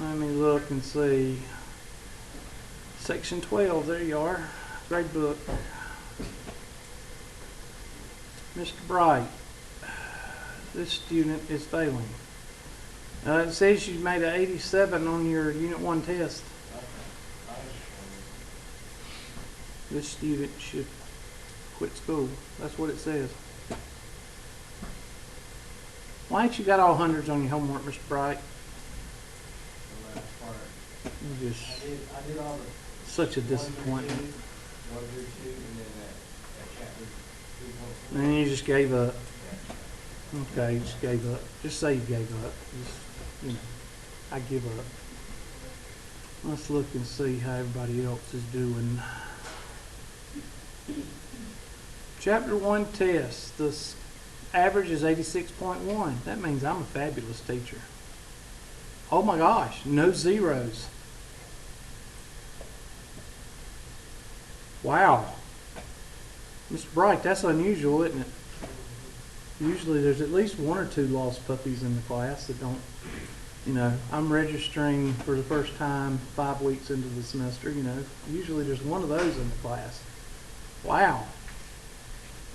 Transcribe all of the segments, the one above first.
Let me look and see. Section 12, there you are. Grade book. Mr. Bright, this student is failing. It says you made an 87 on your Unit 1 test. This student should quit school. That's what it says. Why ain't you got all hundreds on your homework, Mr. Bright? You just I did all the such a disappointment. 1 through 2, and then that chapter 2.4. And then you just gave up. Okay, you just gave up. Just say you gave up. Just, you know, I give up. Let's look and see how everybody else is doing. Chapter 1 test. The average is 86.1. That means I'm a fabulous teacher. Oh my gosh, no zeros. Wow. Mr. Bright, that's unusual, isn't it? Usually there's at least 1 or 2 lost puppies in the class that don't, you know, I'm registering for the first time 5 weeks into the semester, you know. Usually there's 1 of those in the class. Wow.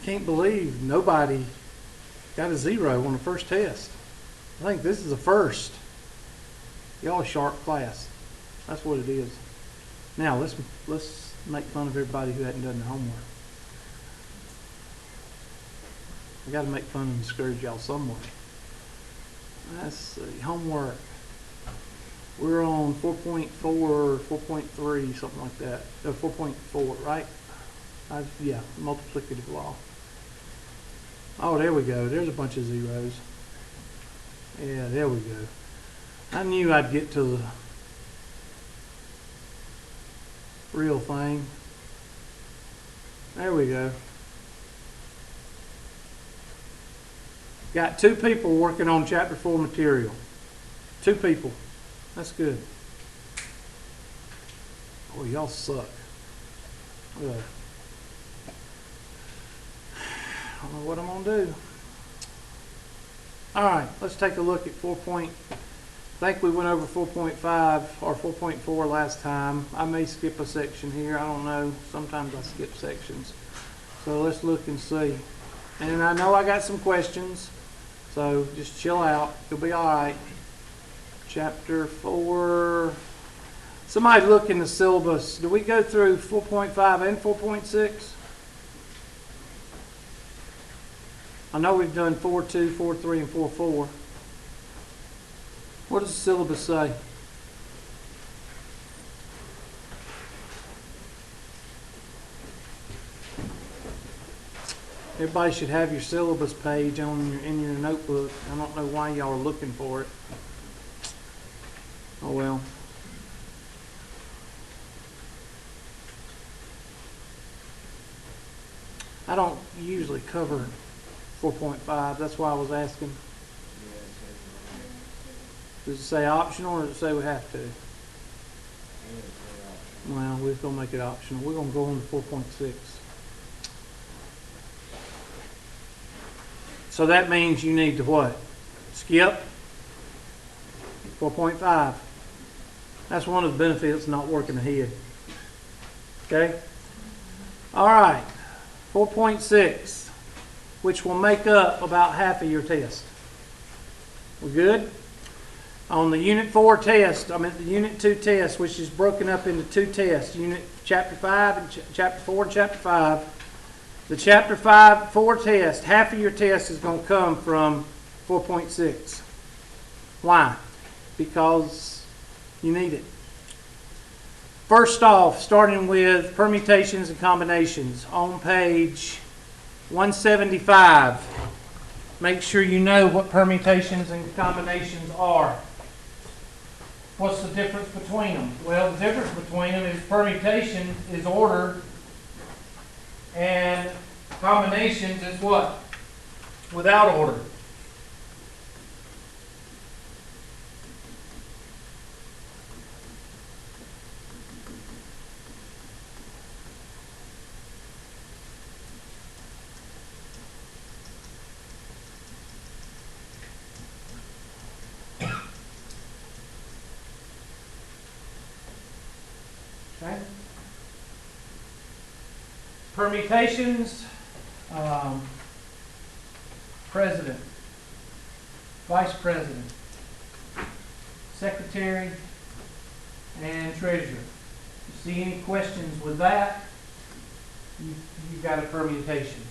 Can't believe nobody got a 0 on the first test. I think this is a first. Y'all a sharp class. That's what it is. Now let's make fun of everybody who hadn't done their homework. I got to make fun and discourage y'all some way. Let's see, homework. We're on 4.4 or 4.3, something like that. 4.4, right? Yeah, multiplicative law. Oh, there we go. There's a bunch of zeros. Yeah, there we go. I knew I'd get to the real thing. There we go. Got 2 people working on chapter 4 material. 2 people. That's good. Oh, y'all suck. Ugh. I don't know what I'm going to do. Alright, let's take a look at 4. I think we went over 4.5 or 4.4 last time. I may skip a section here. I don't know. Sometimes I skip sections. So let's look and see. And I know I got some questions. So just chill out. You'll be alright. Chapter 4. Somebody look in the syllabus. Do we go through 4.5 and 4.6? I know we've done 4.2, 4.3, and 4.4. What does the syllabus say? Everybody should have your syllabus page in your notebook. I don't know why y'all are looking for it. Oh well. I don't usually cover 4.5. That's why I was asking. Does it say optional or does it say we have to? Well, we're just going to make it optional. We're going to go on to 4.6. So that means you need to what? Skip 4.5. That's one of the benefits of not working ahead. Okay? All right. 4.6, which will make up about half of your test. We're good? On the Unit 4 test, the Unit 2 test, which is broken up into 2 tests, Chapter 5 and Chapter 4 and Chapter 5. The Chapter 4 test, half of your test is going to come from 4.6. Why? Because you need it. First off, starting with permutations and combinations on page 175. Make sure you know what permutations and combinations are. What's the difference between them? Well, the difference between them is permutation is order and combinations is what? Without order. Permutations, president, vice president, secretary, and treasurer. You see any questions with that? You've got a permutation.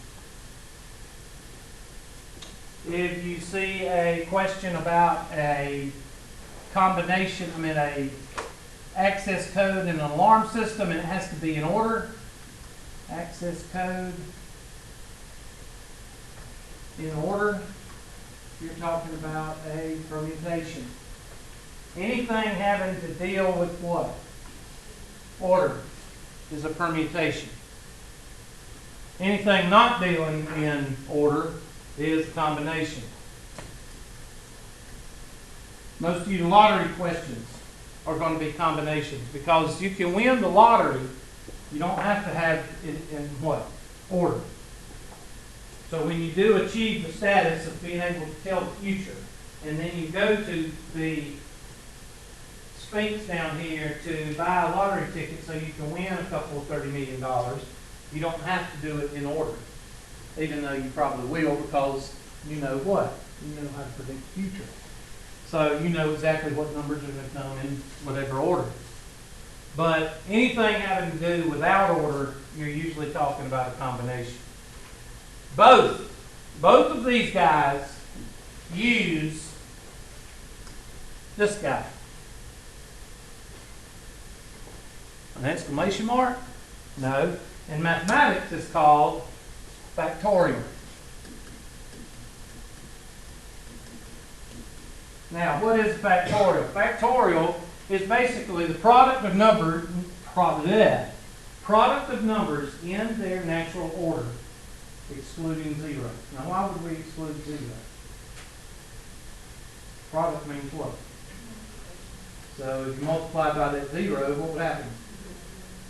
If you see a question about a combination, a access code and an alarm system, and it has to be in order, access code in order, you're talking about a permutation. Anything having to deal with what? Order is a permutation. Anything not dealing in order is a combination. Most of you lottery questions are going to be combinations because you can win the lottery. You don't have to have it in what? Order. So when you do achieve the status of being able to tell the future, and then you go to the Sphinx down here to buy a lottery ticket so you can win a couple of $30 million, you don't have to do it in order. Even though you probably will, because you know what? You know how to predict the future. So you know exactly what numbers are going to come in whatever order. But anything having to do without order, you're usually talking about a combination. Both of these guys use this guy. An exclamation mark? No. In mathematics, it's called factorial. Now, what is factorial? Factorial is basically the product of numbers in their natural order, excluding zero. Now, why would we exclude zero? Product means what? So if you multiply by that zero, what would happen?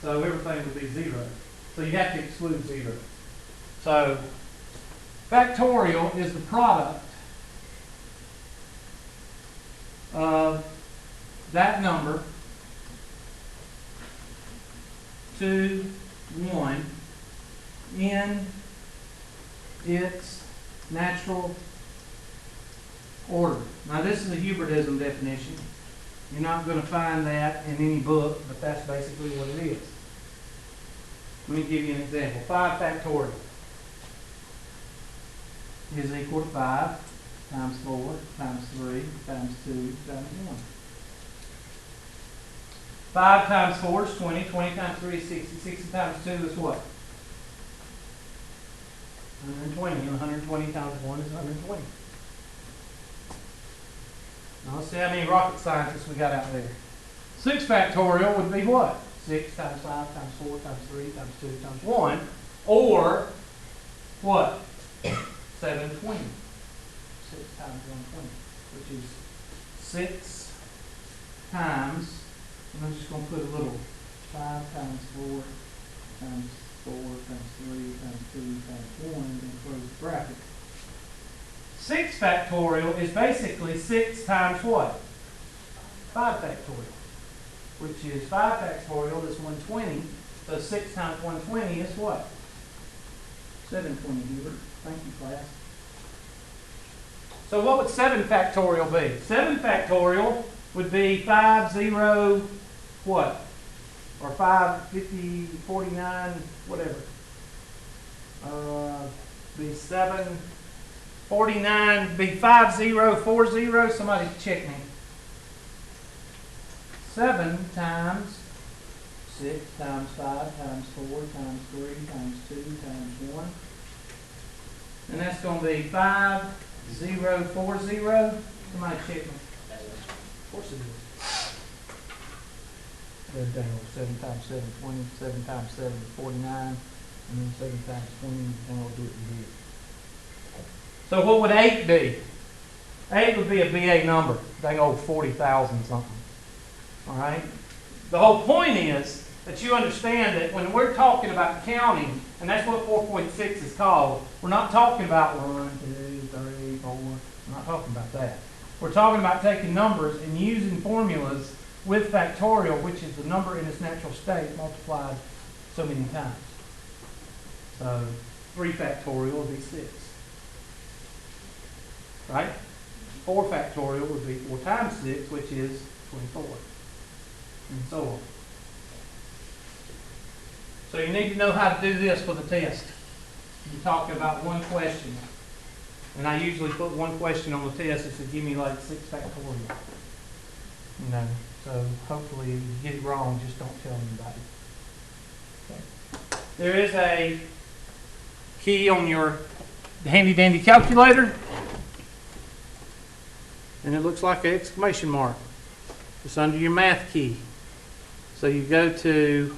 So everything would be zero. So you have to exclude zero. So factorial is the product of that number 2, 1 in its natural order. Now this is a Hubertism definition. You're not going to find that in any book, but that's basically what it is. Let me give you an example. 5 factorial is equal to 5 times 4 times 3 times 2 times 1. 5 times 4 is 20. 20 times 3 is 60. 60 times 2 is what? 120. And 120 times 1 is 120. Now let's see how many rocket scientists we got out there. 6 factorial would be what? 6 times 5 times 4 times 3 times 2 times 1. Or what? 720. 6 times 120. Which is 6 times, and I'm just going to put a little 5 times 4 times 4 times 3 times 2 times 1 and close the bracket. 6 factorial is basically 6 times what? 5 factorial. Which is 5 factorial is 120. So 6 times 120 is what? 720, Hubert. Thank you, class. So what would 7 factorial be? 7 factorial would be 5, 0, what? Or 5, 50, 49, whatever. Be 7, 49, be 5, 0, 4, 0. Somebody check me. 7 times 6 times 5 times 4 times 3 times 2 times 1. And that's going to be 5, 0, 4, 0. Somebody check me. Of course it is. Dang, 7 times 7, 20. 7 times 7 is 49. And then 7 times 20, and we'll do it in here. So what would 8 be? 8 would be a BA number. Dang old 40,000 something. All right? The whole point is that you understand that when we're talking about counting, and that's what 4.6 is called, we're not talking about 1, 2, 3, 4. We're not talking about that. We're talking about taking numbers and using formulas with factorial, which is the number in its natural state multiplied so many times. So 3 factorial would be 6. Right? 4 factorial would be 4 times 6, which is 24. And so on. So you need to know how to do this for the test. You're talking about one question. And I usually put one question on the test that says, give me like 6 factorial. You know, so hopefully if you get it wrong, just don't tell anybody. Okay. There is a key on your handy dandy calculator. And it looks like an exclamation mark. It's under your math key. So you go to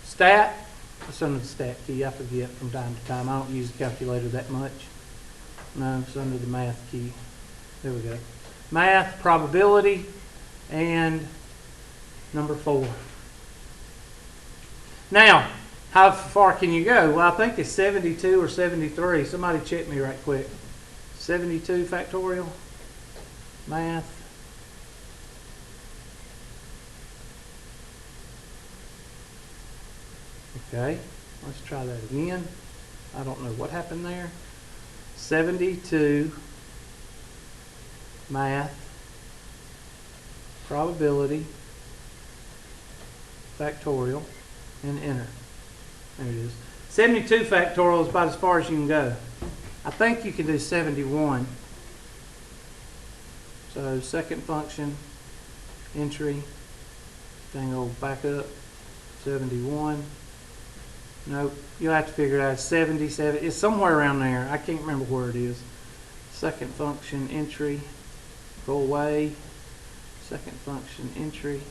stat. It's under the stat key. I forget from time to time. I don't use the calculator that much. No, it's under the math key. There we go. Math, probability, and number 4. Now, how far can you go? Well, I think it's 72 or 73. Somebody check me right quick. 72 factorial. Math. Okay, let's try that again. I don't know what happened there. 72 math, probability, factorial, and enter. There it is. 72 factorial is about as far as you can go. I think you can do 71. So second function, entry, thing will back up, 71. Nope, you'll have to figure it out. 77, it's somewhere around there. I can't remember where it is. Second function, entry, go away. Second function, entry,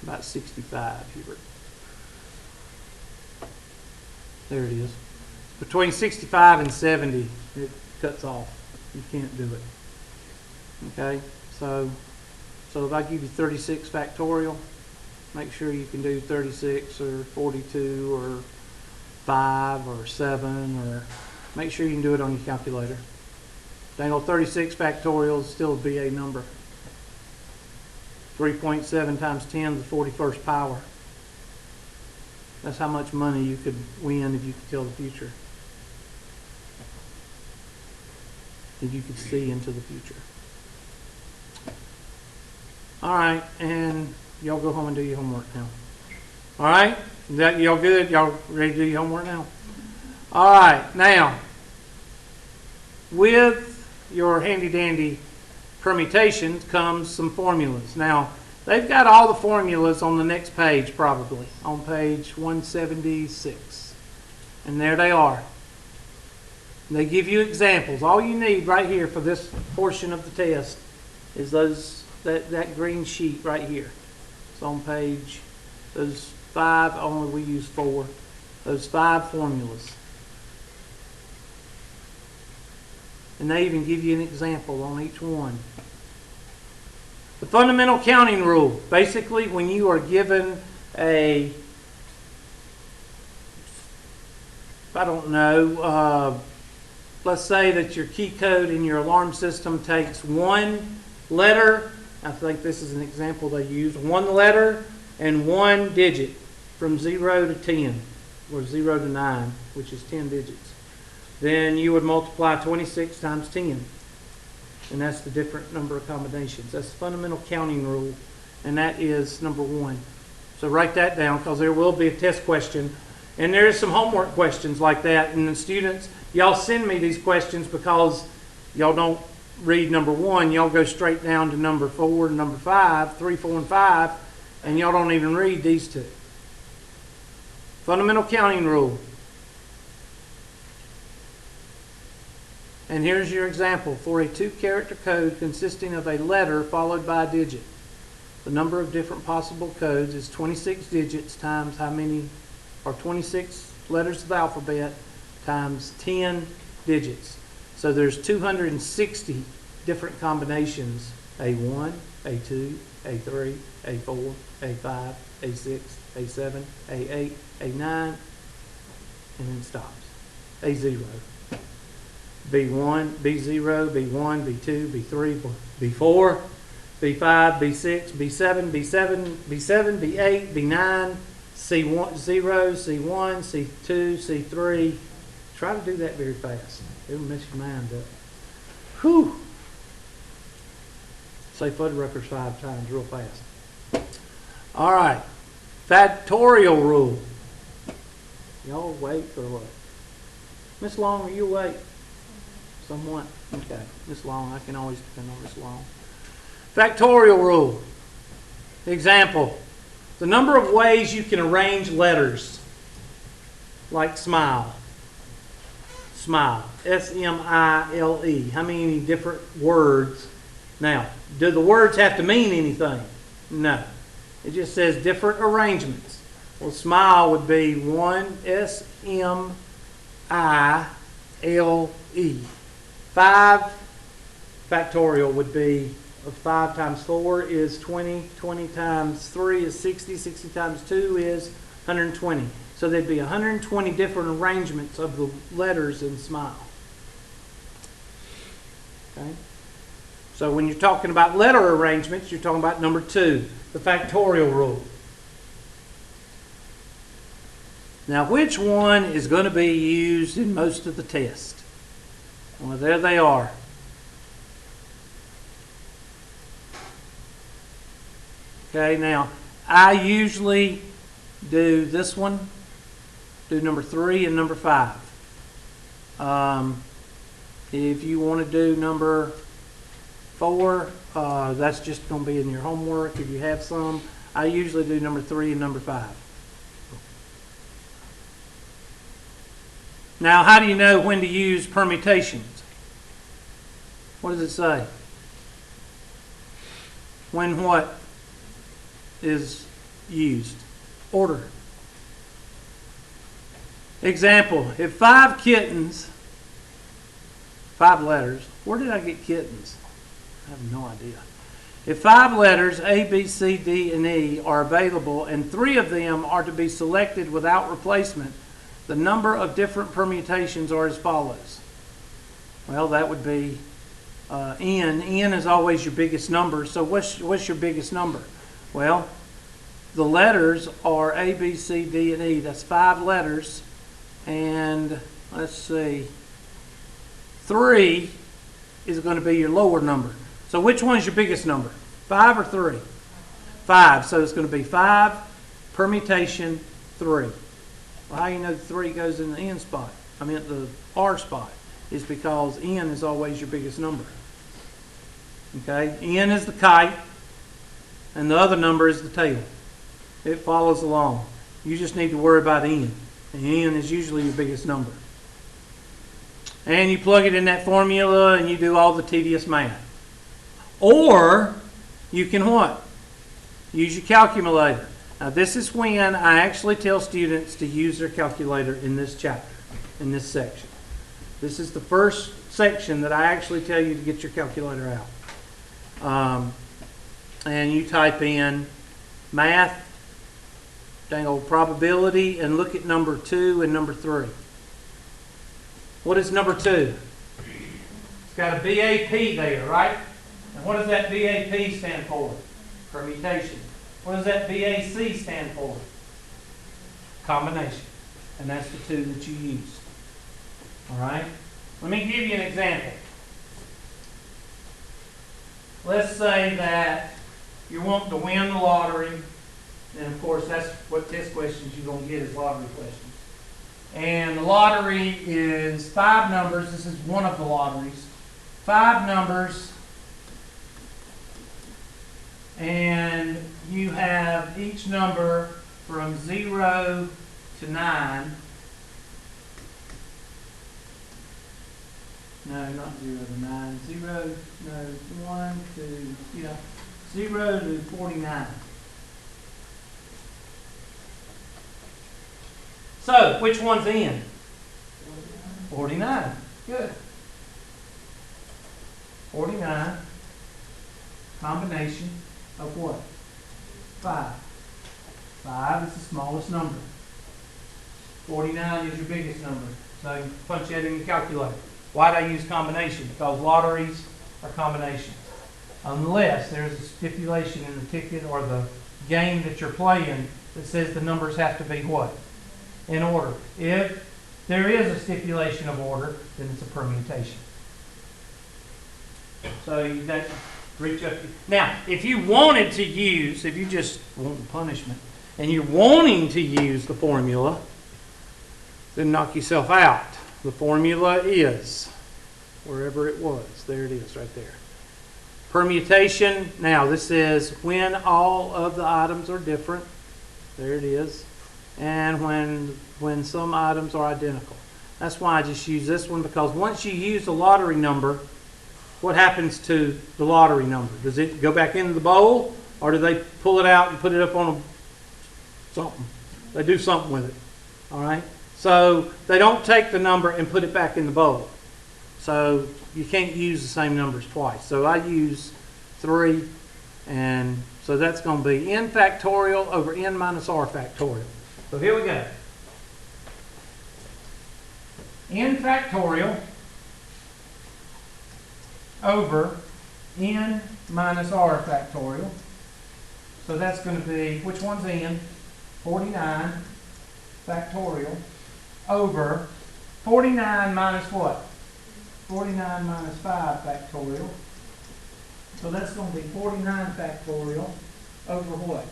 about 65, Hubert. There it is. Between 65 and 70, it cuts off. You can't do it. Okay, so if I give you 36 factorial, make sure you can do 36 or 42 or 5 or 7, or make sure you can do it on your calculator. Dangle 36 factorial is still a BA number. 3.7 times 10 to the 41st power. That's how much money you could win if you could tell the future. If you could see into the future. All right, and y'all go home and do your homework now. All right, is that y'all good? Y'all ready to do your homework now? All right, now with your handy dandy permutations comes some formulas. Now they've got all the formulas on the next page, probably on page 176, and there they are. They give you examples. All you need right here for this portion of the test is that green sheet right here. It's on page, those 5, only we use 4, those 5 formulas. And they even give you an example on each one. The fundamental counting rule. Basically, when you are given a, I don't know, let's say that your key code in your alarm system takes 1 letter. I think this is an example they use. 1 letter and 1 digit from 0 to 10, or 0 to 9, which is 10 digits. Then you would multiply 26 times 10. And that's the different number of combinations. That's the fundamental counting rule. And that is number 1. So write that down, because there will be a test question. And there is some homework questions like that. And the students, y'all send me these questions because y'all don't read number 1. Y'all go straight down to number 4 and number 5, 3, 4, and 5. And y'all don't even read these 2. Fundamental counting rule. And here's your example. For a 2-character code consisting of a letter followed by a digit, the number of different possible codes is 26 digits times how many, or 26 letters of the alphabet times 10 digits. So there's 260 different combinations. A1, A2, A3, A4, A5, A6, A7, A8, A9, and then it stops. A0. B1, B0, B1, B2, B3, B4, B5, B6, B7, B7, B7, B8, B9, C1, 0, C1, C2, C3. Try to do that very fast. It'll mess your mind up. Whew. Say Fuddruckers 5 times real fast. All right. Factorial rule. Y'all awake or what? Miss Long, are you awake? Somewhat. Okay. Miss Long, I can always depend on Miss Long. Factorial rule. Example. The number of ways you can arrange letters. Like smile. Smile. S-M-I-L-E. How many different words? Now, do the words have to mean anything? No. It just says different arrangements. Well, smile would be 1 S-M-I-L-E. 5 factorial would be 5 times 4 is 20. 20 times 3 is 60. 60 times 2 is 120. So there'd be 120 different arrangements of the letters in smile. Okay? So when you're talking about letter arrangements, you're talking about number 2, the factorial rule. Now, which one is going to be used in most of the test? Well, there they are. Okay, now, I usually do this one, do number 3 and number 5. If you want to do number 4, that's just going to be in your homework if you have some. I usually do number 3 and number 5. Now, how do you know when to use permutations? What does it say? When what is used? Order. Example, if 5 kittens, 5 letters, where did I get kittens? I have no idea. If 5 letters, A, B, C, D, and E, are available and 3 of them are to be selected without replacement, the number of different permutations are as follows. Well, that would be N. N is always your biggest number. So what's your biggest number? Well, the letters are A, B, C, D, and E. That's 5 letters. And let's see, 3 is going to be your lower number. So which one is your biggest number? 5 or 3? 5. So it's going to be 5, permutation, 3. Well, how do you know 3 goes in the N spot? I mean the R spot. Is because N is always your biggest number. Okay? N is the kite, and the other number is the tail. It follows along. You just need to worry about N. And N is usually your biggest number. And you plug it in that formula and you do all the tedious math. Or you can what? Use your calculator. Now this is when I actually tell students to use their calculator in this chapter, in this section. This is the first section that I actually tell you to get your calculator out. And you type in math, dang old probability, and look at number 2 and number 3. What is number 2? It's got a BAP there, right? And what does that BAP stand for? Permutation. What does that BAC stand for? Combination. And that's the 2 that you use. All right? Let me give you an example. Let's say that you want to win the lottery. And of course, that's what test questions you're going to get is lottery questions. And the lottery is 5 numbers. This is one of the lotteries. 5 numbers. And you have each number from 0 to 9. No, not 0 to 9. 0, no, 1, 2, yeah. 0 to 49. So, which one's in? 49. Good. 49. Combination of what? 5. 5 is the smallest number. 49 is your biggest number. So you punch that in your calculator. Why do I use combination? Because lotteries are combinations. Unless there's a stipulation in the ticket or the game that you're playing that says the numbers have to be what? In order. If there is a stipulation of order, then it's a permutation. So you got to reach up. Now, if you wanted to use, if you just want punishment, and you're wanting to use the formula, then knock yourself out. The formula is, wherever it was, there it is right there. Permutation, now this is when all of the items are different. There it is. And when some items are identical. That's why I just use this one, because once you use the lottery number, what happens to the lottery number? Does it go back into the bowl, or do they pull it out and put it up on something? They do something with it. All right? So they don't take the number and put it back in the bowl. So you can't use the same numbers twice. So I use 3, and so that's going to be n factorial over n minus r factorial. So here we go. N factorial over n minus r factorial. So that's going to be, which one's n? 49 factorial over 49 minus what? 49 minus 5 factorial. So that's going to be 49 factorial over what?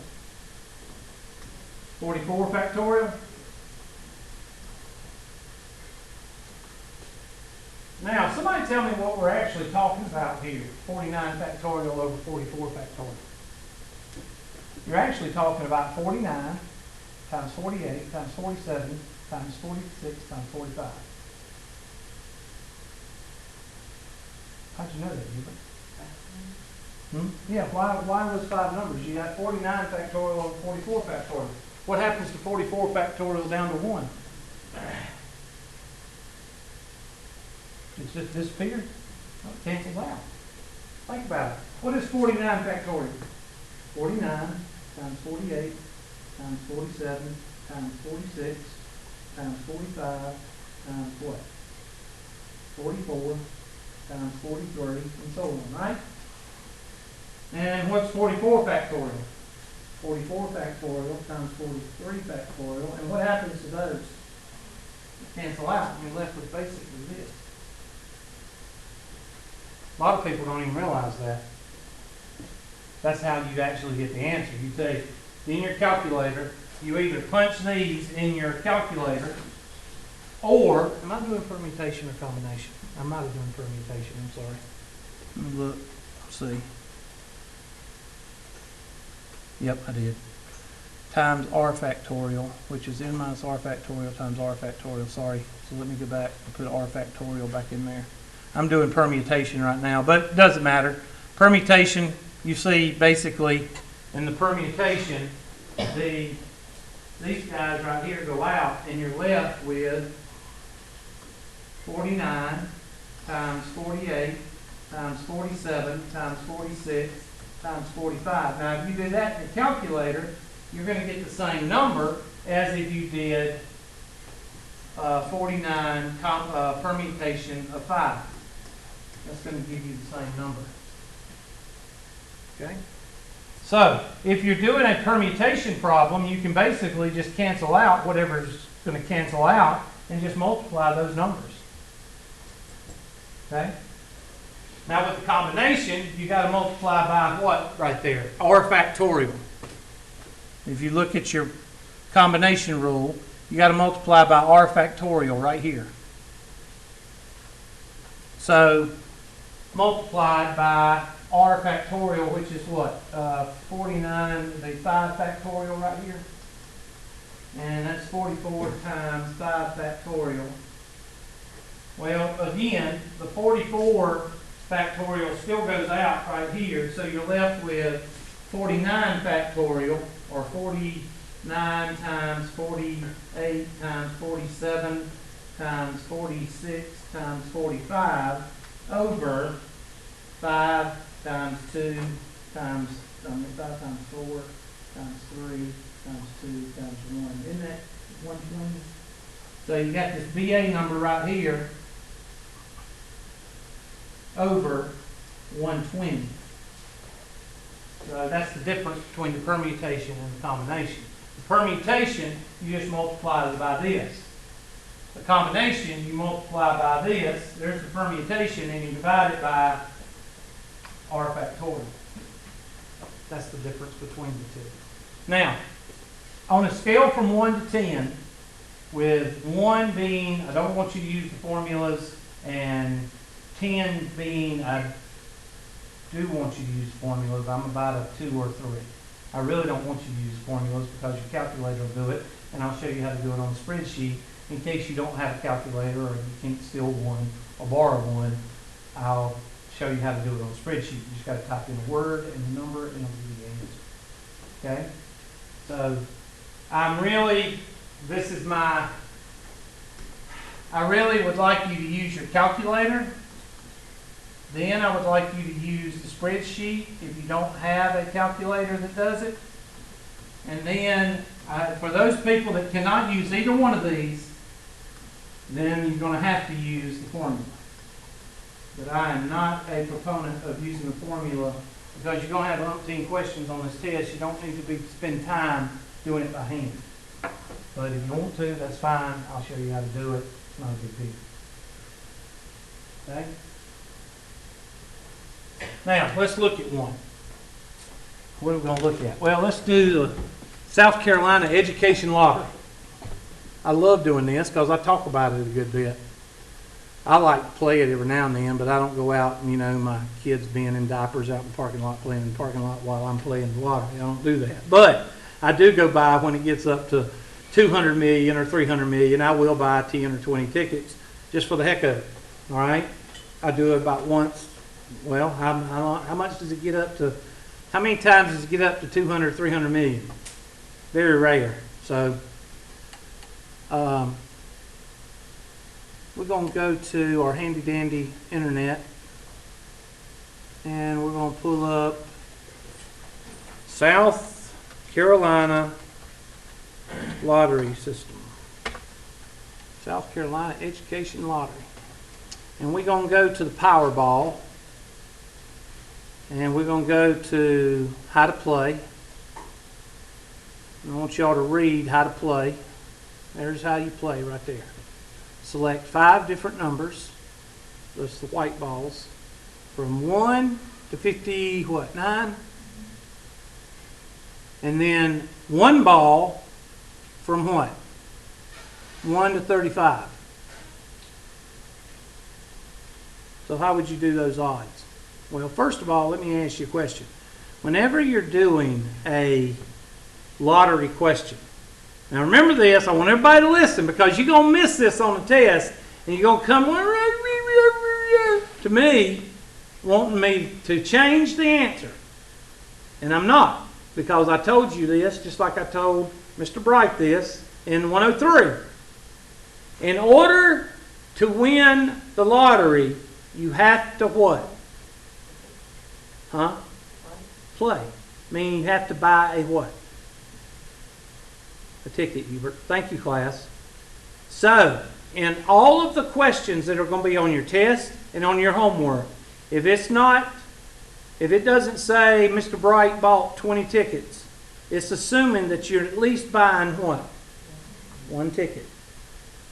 44 factorial? Now, somebody tell me what we're actually talking about here. 49 factorial over 44 factorial. You're actually talking about 49 times 48 times 47 times 46 times 45. How'd you know that, Hubert? Yeah, why those 5 numbers? You got 49 factorial over 44 factorial. What happens to 44 factorial down to 1? It's just disappeared. Well, it cancels out. Think about it. What is 49 factorial? 49 times 48 times 47 times 46 times 45 times what? 44 times 43 and so on, right? And what's 44 factorial? 44 factorial times 43 factorial. And what happens to those? They cancel out, and you're left with basically this. A lot of people don't even realize that. That's how you actually get the answer. You take, in your calculator, you either punch these in your calculator, or, am I doing permutation or combination? I might have done permutation, I'm sorry. Let me look, see. Yep, I did. Times r factorial, which is n minus r factorial times r factorial, sorry. So let me go back and put r factorial back in there. I'm doing permutation right now, but it doesn't matter. Permutation, you see basically in the permutation, these guys right here go out, and you're left with 49 times 48 times 47 times 46 times 45. Now, if you do that in your calculator, you're going to get the same number as if you did 49 permutation of 5. That's going to give you the same number. Okay? So, if you're doing a permutation problem, you can basically just cancel out whatever's going to cancel out and just multiply those numbers. Okay? Now with the combination, you got to multiply by what right there? R factorial. If you look at your combination rule, you got to multiply by R factorial right here. So multiplied by R factorial, which is what? 49, the 5 factorial right here. And that's 44 times 5 factorial. Well, again, the 44 factorial still goes out right here, so you're left with 49 factorial, or 49 times 48 times 47 times 46 times 45 over 5 times 2 times 5 times 4 times 3 times 2 times 1. Isn't that 120? So you got this BA number right here over 120. So that's the difference between the permutation and the combination. The Permutation, you just multiply it by this. The combination, you multiply by this. There's the permutation, and you divide it by r factorial. That's the difference between the two. Now, on a scale from 1 to 10, with 1 being, I don't want you to use the formulas, and 10 being, I do want you to use formulas. I'm about a 2 or 3. I really don't want you to use formulas because your calculator will do it, and I'll show you how to do it on the spreadsheet. In case you don't have a calculator or you can't steal one or borrow one, I'll show you how to do it on the spreadsheet. You just got to type in a word and a number and it'll give you the answer. Okay? So I really would like you to use your calculator. Then I would like you to use the spreadsheet if you don't have a calculator that does it. And then for those people that cannot use either one of these, then you're going to have to use the formula. But I am not a proponent of using the formula because you're going to have umpteen questions on this test. You don't need to spend time doing it by hand. But if you want to, that's fine. I'll show you how to do it. It's not a big deal. Okay? Now, let's look at one. What are we going to look at? Well, let's do the South Carolina Education Lottery. I love doing this because I talk about it a good bit. I like to play it every now and then, but I don't go out and, my kids being in diapers out in the parking lot playing in the parking lot while I'm playing the lottery. I don't do that. But I do go buy when it gets up to 200 million or 300 million. I will buy 10 or 20 tickets just for the heck of it. All right? I do it about once. Well, how much does it get up to? How many times does it get up to 200, 300 million? Very rare. So we're going to go to our handy dandy internet and we're going to pull up South Carolina lottery system. South Carolina Education Lottery. And we're going to go to the Powerball. And we're going to go to how to play. I want y'all to read how to play. There's how you play right there. Select 5 different numbers. That's the white balls. From 1 to 9? And then 1 ball from what? 1 to 35. So how would you do those odds? Well, first of all, let me ask you a question. Whenever you're doing a lottery question, now remember this, I want everybody to listen because you're going to miss this on the test and you're going to come to me wanting me to change the answer. And I'm not, because I told you this just like I told Mr. Bright this in 103. In order to win the lottery, you have to what? Play. Meaning you have to buy a what? A ticket, Hubert. Thank you, class. So, in all of the questions that are going to be on your test and on your homework, if it doesn't say Mr. Bright bought 20 tickets, it's assuming that you're at least buying what? 1 ticket.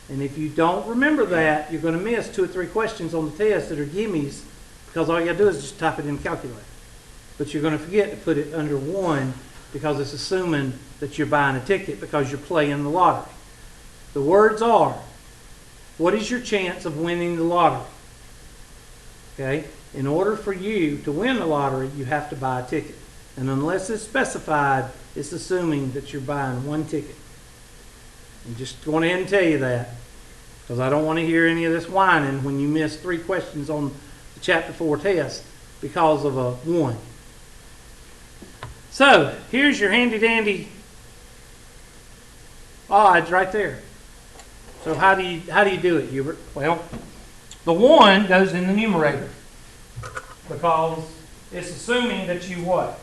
And if you don't remember that, you're going to miss 2 or 3 questions on the test that are gimmies because all you got to do is just type it in the calculator. But you're going to forget to put it under 1 because it's assuming that you're buying a ticket because you're playing the lottery. The words are, what is your chance of winning the lottery? Okay? In order for you to win the lottery, you have to buy a ticket. And unless it's specified, it's assuming that you're buying 1 ticket. I'm just going ahead and tell you that because I don't want to hear any of this whining when you miss 3 questions on the Chapter 4 test because of a 1. So, here's your handy-dandy odds right there. So how do you do it, Hubert? Well, the 1 goes in the numerator because it's assuming that you what?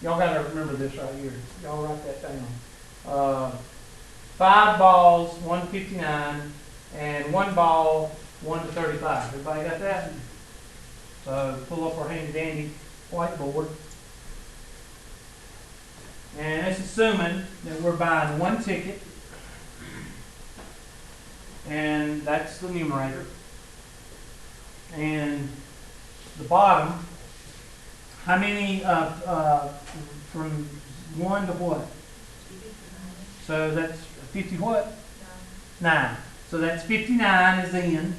Y'all got to remember this right here. Y'all write that down. 5 balls, 1 to 59, and 1 ball, 1 to 35. Everybody got that? So pull up our handy-dandy whiteboard. And it's assuming that we're buying one ticket, and that's the numerator. And the bottom, how many from 1 to what? So that's 50 what? 9. So that's 59 is in.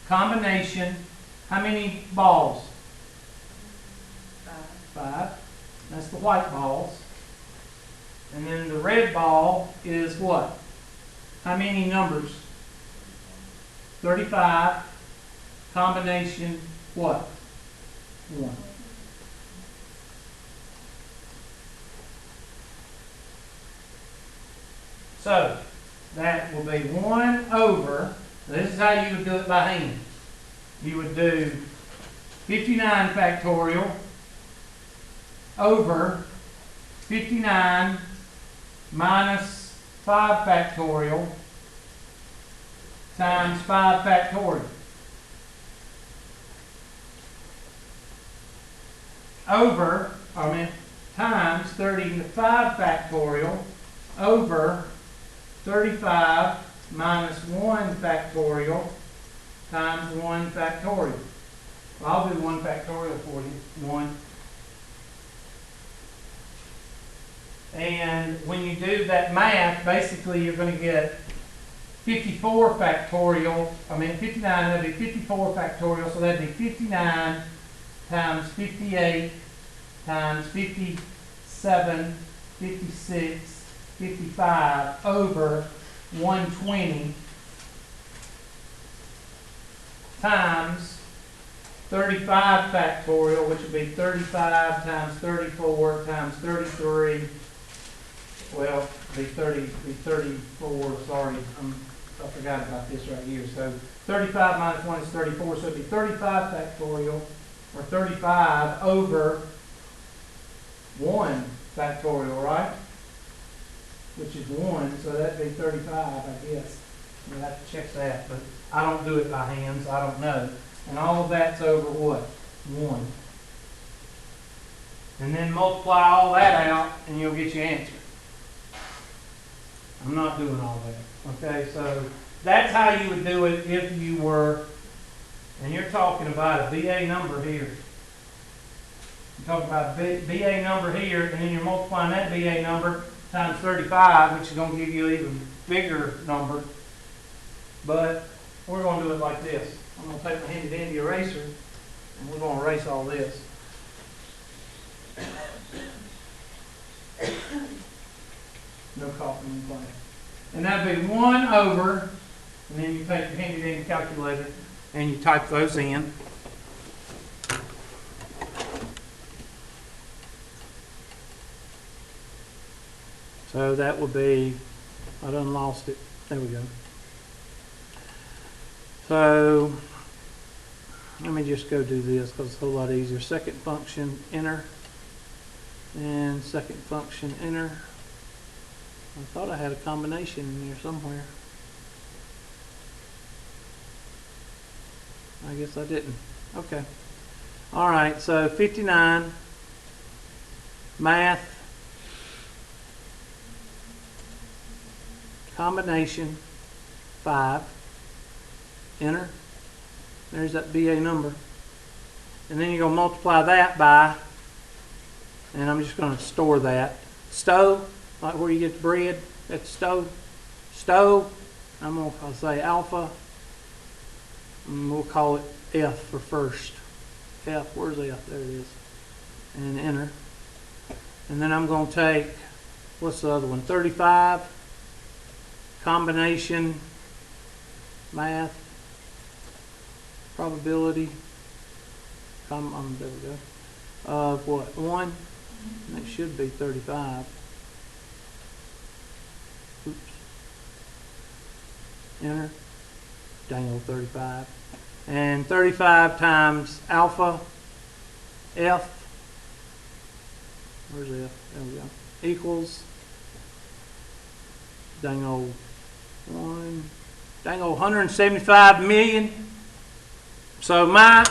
Combination, how many balls? 5. That's the white balls. And then the red ball is what? How many numbers? 35. Combination, what? 1. So, that will be 1 over, this is how you would do it by hand. You would do 59 factorial over 59 minus 5 factorial times 5 factorial. Times 35 factorial over 35 minus 1 factorial times 1 factorial. Well, I'll do 1 factorial for you. 1. And when you do that math, basically you're going to get 54 factorial. 59, that'd be 54 factorial, so that'd be 59 times 58 times 57, 56, 55 over 120 times 35 factorial, which would be 35 times 34 times 33. Well, be 34, sorry, I forgot about this right here. So 35 minus 1 is 34, so it'd be 35 factorial, or 35 over 1 factorial, right? Which is 1, so that'd be 35, I guess. We'll have to check that, but I don't do it by hand, so I don't know. And all of that's over what? 1. And then multiply all that out, and you'll get your answer. I'm not doing all that. Okay, so that's how you would do it if you were, and you're talking about a BA number here. You're talking about a BA number here, and then you're multiplying that BA number times 35, which is going to give you an even bigger number. But we're going to do it like this. I'm going to take my handy dandy eraser, and we're going to erase all this. No coughing in class. And that'd be 1 over, and then you take your handy dandy calculator, and you type those in. So that would be, I done lost it. There we go. So let me just go do this because it's a whole lot easier. Second function, enter. And second function, enter. I thought I had a combination in here somewhere. I guess I didn't. Okay. All right, so 59, math, combination, 5, enter. There's that BA number. And then you're going to multiply that by, and I'm just going to store that, stove, like where you get the bread, that's stove. Stove, I'm going to say alpha, and we'll call it F for first. F, where's F? There it is. And enter. And then I'm going to take, what's the other one? 35, combination, math, probability, there we go, of what? 1? And it should be 35. Oops. Enter. Dang old 35. And 35 times alpha, F, where's F? There we go. Equals, dang old 175 million. So my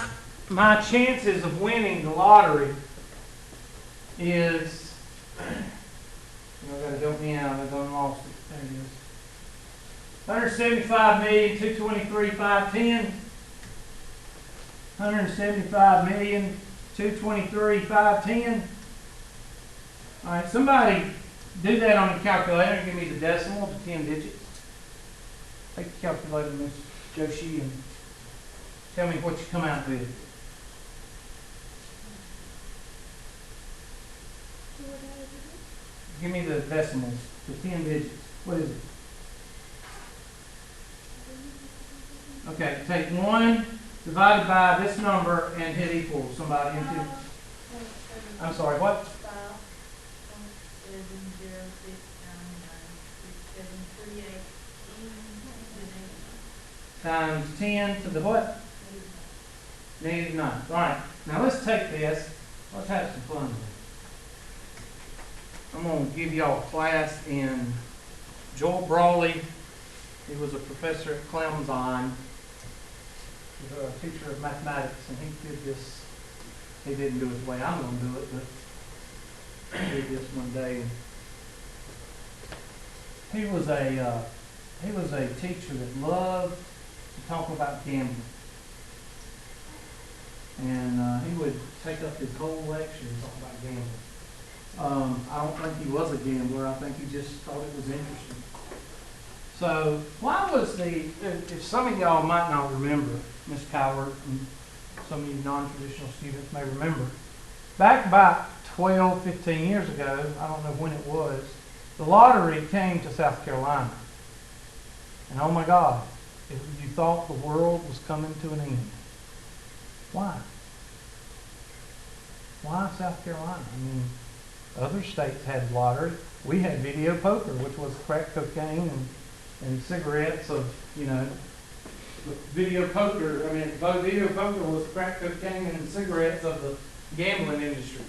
chances of winning the lottery is Y'all gotta help me out, I've done lost it. There it is. 175,223,510. 175,223,510. All right, somebody do that on your calculator and give me the decimal to 10 digits. Take the calculator, Miss Joshi, and tell me what you come out with. Give me the decimals to 10 digits. What is it? Okay, take 1 divided by this number and hit equal. Somebody into. I'm sorry, what? 5.706996738 times 10 to the what? -9. All right, now let's take this. Let's have some fun with it. I'm going to give y'all a class in Joel Brawley. He was a professor at Clemson. He was a teacher of mathematics, and he did this. He didn't do it the way I'm going to do it, but he did this one day. He was a teacher that loved to talk about gambling, and he would take up his whole lecture and talk about gambling. I don't think he was a gambler. I think he just thought it was interesting. So why was if some of y'all might not remember, Miss Coward, and some of you non-traditional students may remember, back about 12, 15 years ago, I don't know when it was, the lottery came to South Carolina. And oh my God, you thought the world was coming to an end. Why? Why South Carolina? I mean, other states had lottery. We had video poker, which was crack cocaine and cigarettes of, video poker. I mean, video poker was crack cocaine and cigarettes of the gambling industry.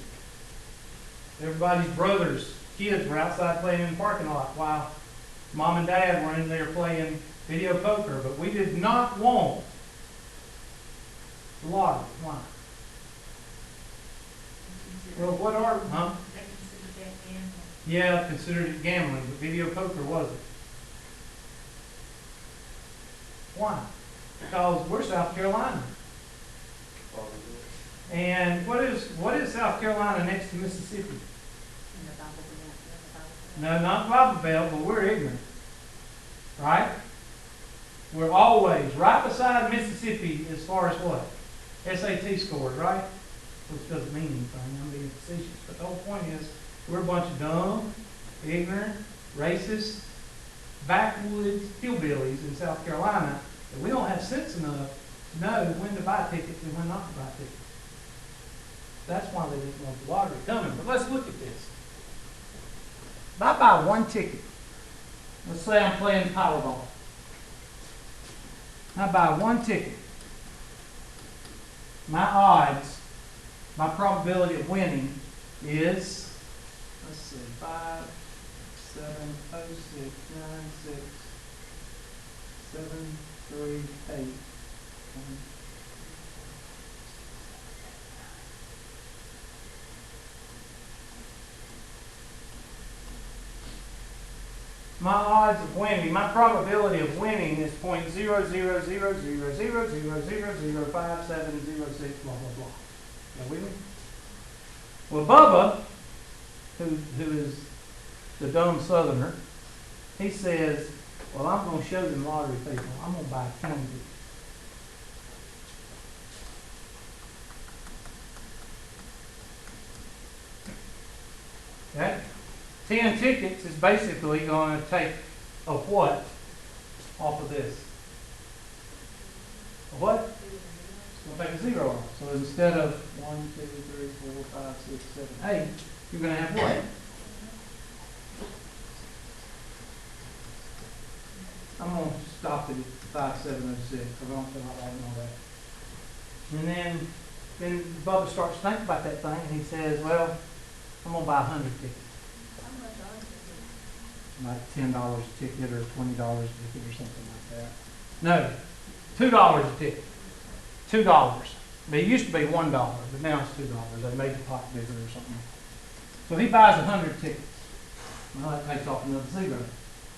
Everybody's brothers, kids were outside playing in the parking lot while mom and dad were in there playing video poker. But we did not want the lottery. Why? Well, what are, Yeah, considered it gambling, but video poker wasn't. Why? Because we're South Carolina. And what is South Carolina next to Mississippi? No, not Bible Belt, but we're ignorant. Right? We're always right beside Mississippi as far as what? SAT scores, right? Which doesn't mean anything, I'm being facetious. But the whole point is, we're a bunch of dumb, ignorant, racist, backwoods hillbillies in South Carolina that we don't have sense enough to know when to buy tickets and when not to buy tickets. That's why they didn't want the lottery coming. But let's look at this. If I buy one ticket, let's say I'm playing Powerball. I buy one ticket. My odds, my probability of winning is, let's see, 5, 7, 0, 6, 9, 6, 7, 3, 8. My odds of winning, my probability of winning is 0.000000005706, blah, blah, blah. Now with me? Well, Bubba, who is the dumb southerner, he says, well, I'm going to show them lottery people. I'm going to buy 20. Okay? 10 tickets is basically going to take a what off of this? A what? It's going to take a 0 off. So instead of 1, 2, 3, 4, 5, 6, 7, 8, you're going to have what? I'm going to stop it at 5706 because I don't feel like writing all that. And then Bubba starts to think about that thing and he says, well, I'm going to buy 100 tickets. Like $10 a ticket or $20 a ticket or something like that. No, $2 a ticket. $2. But it used to be $1, but now it's $2. They made the pot bigger or something. So he buys 100 tickets. Well, that takes off another zero.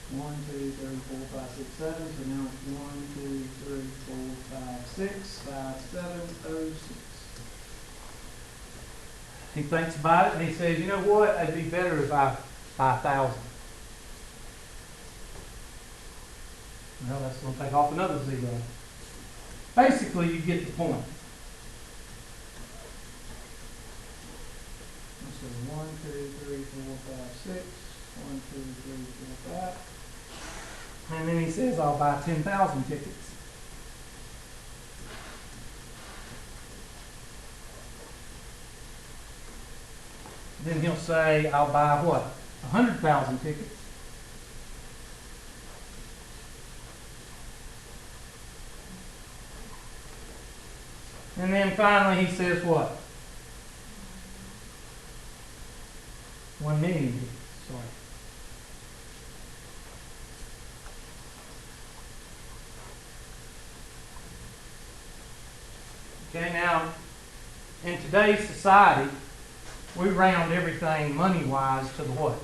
1, 2, 3, 4, 5, 6, 7. So now it's 1, 2, 3, 4, 5, 6, 5, 7, 0, 6. He thinks about it and he says, you know what? It'd be better if I buy 1,000. Well, that's going to take off another zero. Basically, you get the point. So 1, 2, 3, 4, 5, 6. 1, 2, 3, 4, 5. And then he says, I'll buy 10,000 tickets. Then he'll say, I'll buy what? 100,000 tickets. And then finally he says what? 1 million tickets. Sorry. Okay, now, in today's society, we round everything money-wise to the what?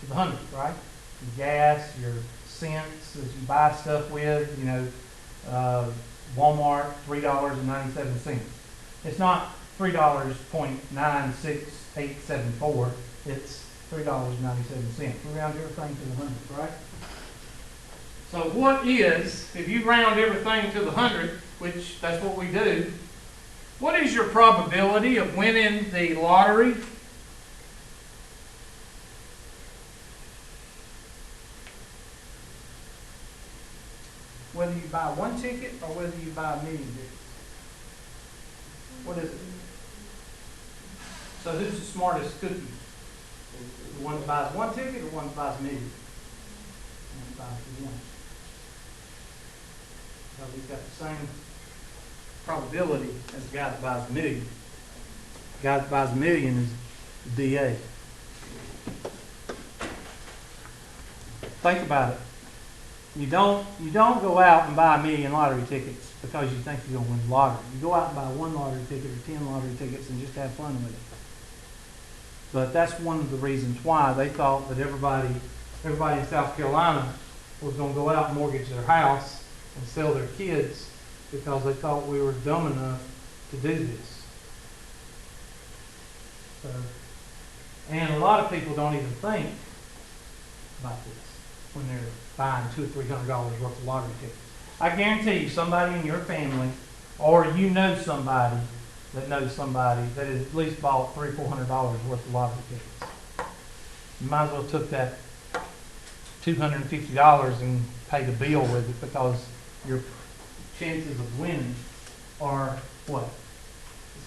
To the hundredth, right? Your gas, your cents that you buy stuff with, you know, Walmart, $3.97. It's not $3.96874. It's $3.97. We round everything to the hundredth, right? So what is, if you round everything to the hundredth, which that's what we do, what is your probability of winning the lottery? Whether you buy one ticket or whether you buy a million tickets. What is it? So who's the smartest cookie? The one that buys one ticket or the one that buys a million? The one that buys one. So we've got the same probability as the guy that buys a million. The guy that buys a million is the DA. Think about it. You don't go out and buy a million lottery tickets because you think you're going to win the lottery. You go out and buy one lottery ticket or 10 lottery tickets and just have fun with it. But that's one of the reasons why they thought that everybody in South Carolina was going to go out and mortgage their house and sell their kids because they thought we were dumb enough to do this. So, and a lot of people don't even think about this when they're buying $200 or $300 worth of lottery tickets. I guarantee you, somebody in your family, or you know somebody that knows somebody that has at least bought $300 or $400 worth of lottery tickets. You might as well took that $250 and paid a bill with it because your chances of winning are what?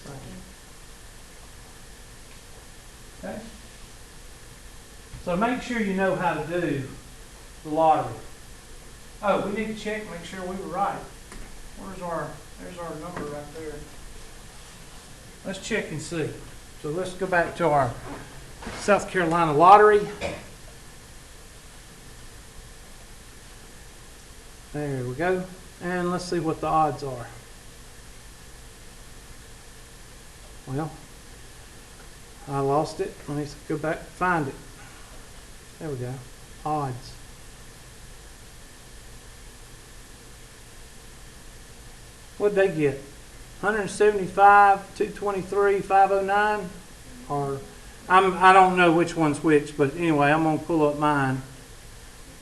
The same. Okay? So make sure you know how to do the lottery. Oh, we need to check, make sure we were right. There's our number right there. Let's check and see. So let's go back to our South Carolina lottery. There we go. And let's see what the odds are. Well, I lost it. Let me go back and find it. There we go. Odds. What'd they get? 175, 223, 509? Or I don't know which one's which, but anyway, I'm gonna pull up mine.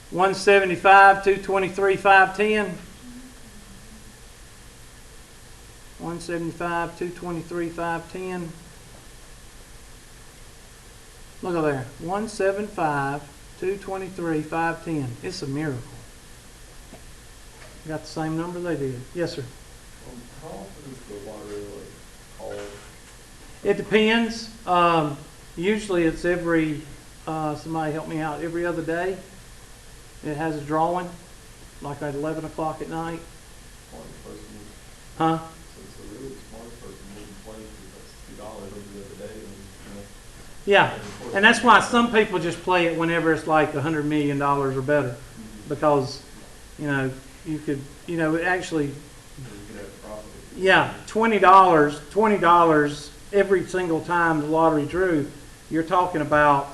175, 223, 510. 175, 223, 510. Look at there. 175, 223, 510. It's a miracle. Got the same number they did. Yes, sir. How often is the lottery called? It depends. Usually it's every, somebody help me out, every other day. It has a drawing, like at 11 o'clock at night. Smartest person would, Huh? so it's a really smart person wouldn't play because that's $2 every other day. And, Yeah, and that's why some people just play it whenever it's like $100 million or better, because, you could, it actually, you could have profit. yeah, $20 every single time the lottery drew, you're talking about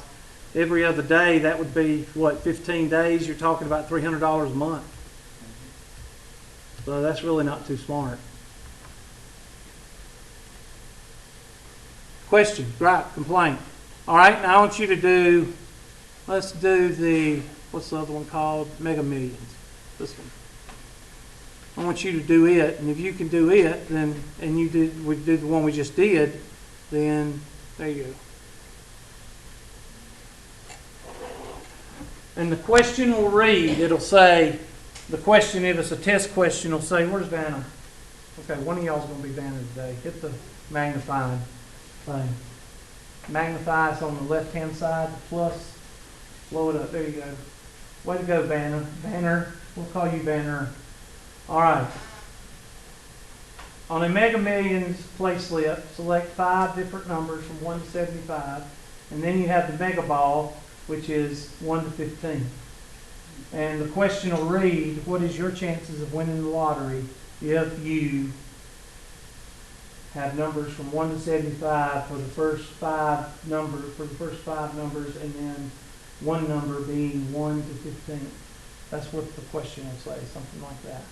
every other day, that would be, what, 15 days? You're talking about $300 a month. So that's really not too smart. Question, gripe, complaint. All right, now I want you to do, let's do the, what's the other one called? Mega Millions. This one. I want you to do it, and if you can do it, then, and we do the one we just did, then there you go. And the question will read, it'll say, the question, if it's a test question, will say, where's Vanna? Okay, one of y'all's going to be Vanna today. Hit the magnifying thing. Magnify is on the left-hand side, the plus. Blow it up. There you go. Way to go, Vanna. Vanner. We'll call you Vanner. All right. On a Mega Millions play slip, select 5 different numbers from 1 to 75. And then you have the Mega Ball, which is 1 to 15. And the question will read, what is your chances of winning the lottery if you have numbers from 1 to 75 for the first 5 numbers, and then one number being 1 to 15. That's what the question will say, something like that.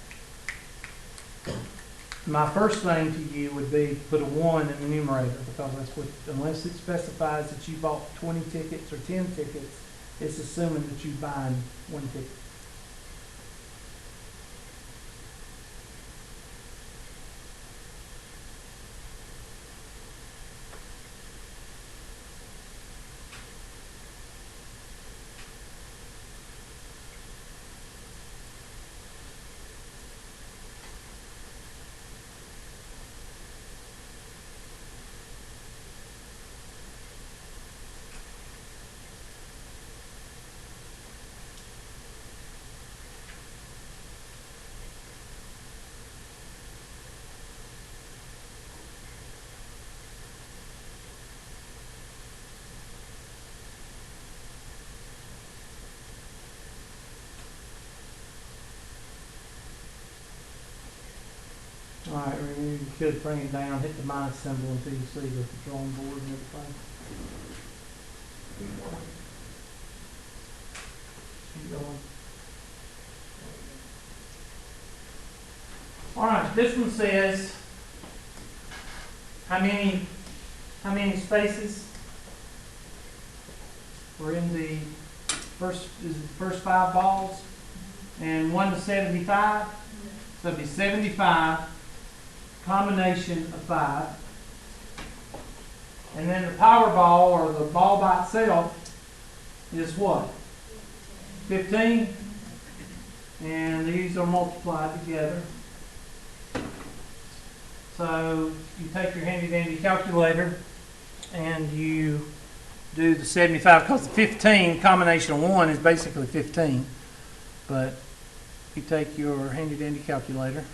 My first thing to you would be put a 1 in the numerator, because that's what, unless it specifies that you bought 20 tickets or 10 tickets, it's assuming that you buy 1 ticket. All right, you could bring it down, hit the minus symbol until you see the drawing board and everything. Keep going. All right, this one says how many spaces were in the first 5 balls, and 1 to 75. So it'd be 75. Combination of 5, and then the Powerball, or the ball by itself, is what? 15, and these are multiplied together. So you take your handy dandy calculator and you do the 75, because the 15 combination of 1 is basically 15, but you take your handy dandy calculator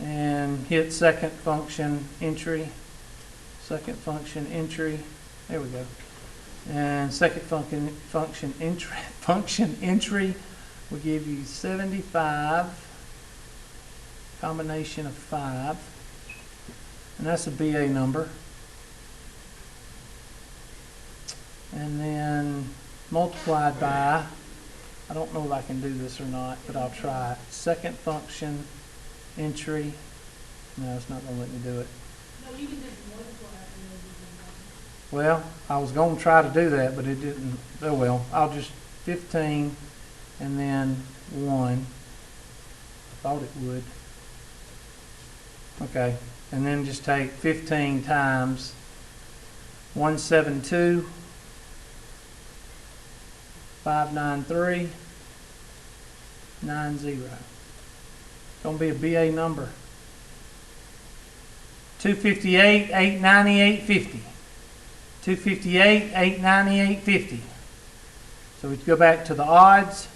and hit second function entry, there we go, and second function entry will give you 75 combination of 5, and that's a BA number, and then multiplied by, I don't know if I can do this or not, but I'll try it, second function entry. No, it's not going to let me do it. No, you can just multiply it and then you can Well, I was going to try to do that, but it didn't. Oh well, I'll just 15 and then 1. I thought it would. Okay, and then just take 15 times 172, 593, 90. Going to be a BA number. 258, 890, 850. 258, 890, 850. So we go back to the odds.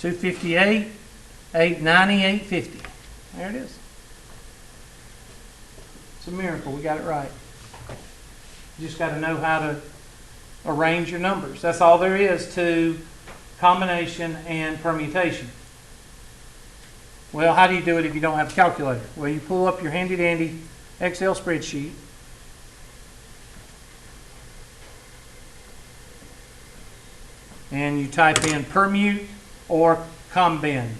$258, 890, 850. There it is. It's a miracle. We got it right. You just got to know how to arrange your numbers. That's all there is to combination and permutation. Well, how do you do it if you don't have a calculator? Well, you pull up your handy dandy Excel spreadsheet. And you type in permute or combine.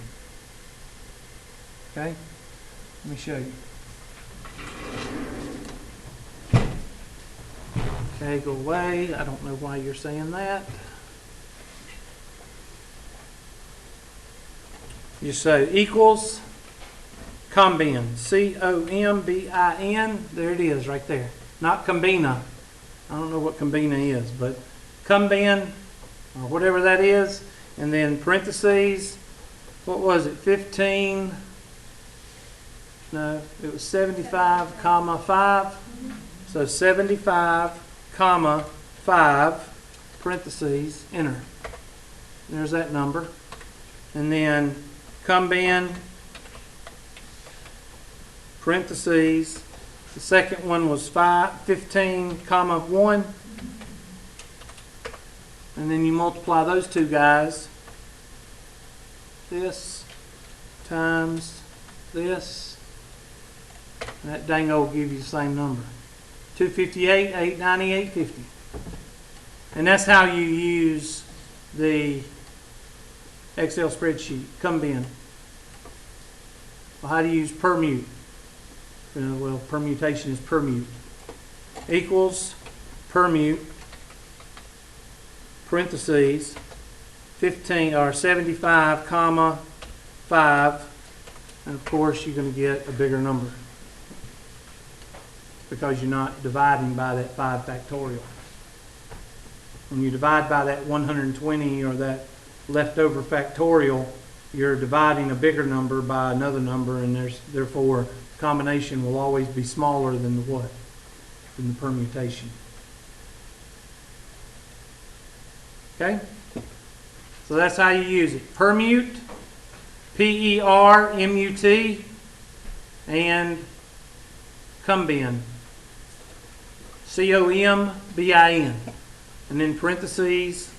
Okay? Let me show you. Okay, go away. I don't know why you're saying that. You say equals combine. C-O-M-B-I-N. There it is right there. Not combina. I don't know what combina is, but combine or whatever that is. And then parentheses. What was it? 15. No, it was 75, comma 5. So 75, comma 5, parentheses, enter. There's that number. And then combine, parentheses. The second one was 15, comma 1. And then you multiply those two guys. This times this. And that dang old will give you the same number. 258, 890, 850. And that's how you use the Excel spreadsheet. Combine. Well, how do you use permute? Well, permutation is permute. Equals permute, parentheses, 15 or 75, comma 5. And of course, you're going to get a bigger number, because you're not dividing by that 5 factorial. When you divide by that 120 or that leftover factorial, you're dividing a bigger number by another number, and therefore combination will always be smaller than the what? Than the permutation. Okay? So that's how you use it. Permute, P-E-R-M-U-T, and combine. C-O-M-B-I-N. And then parentheses,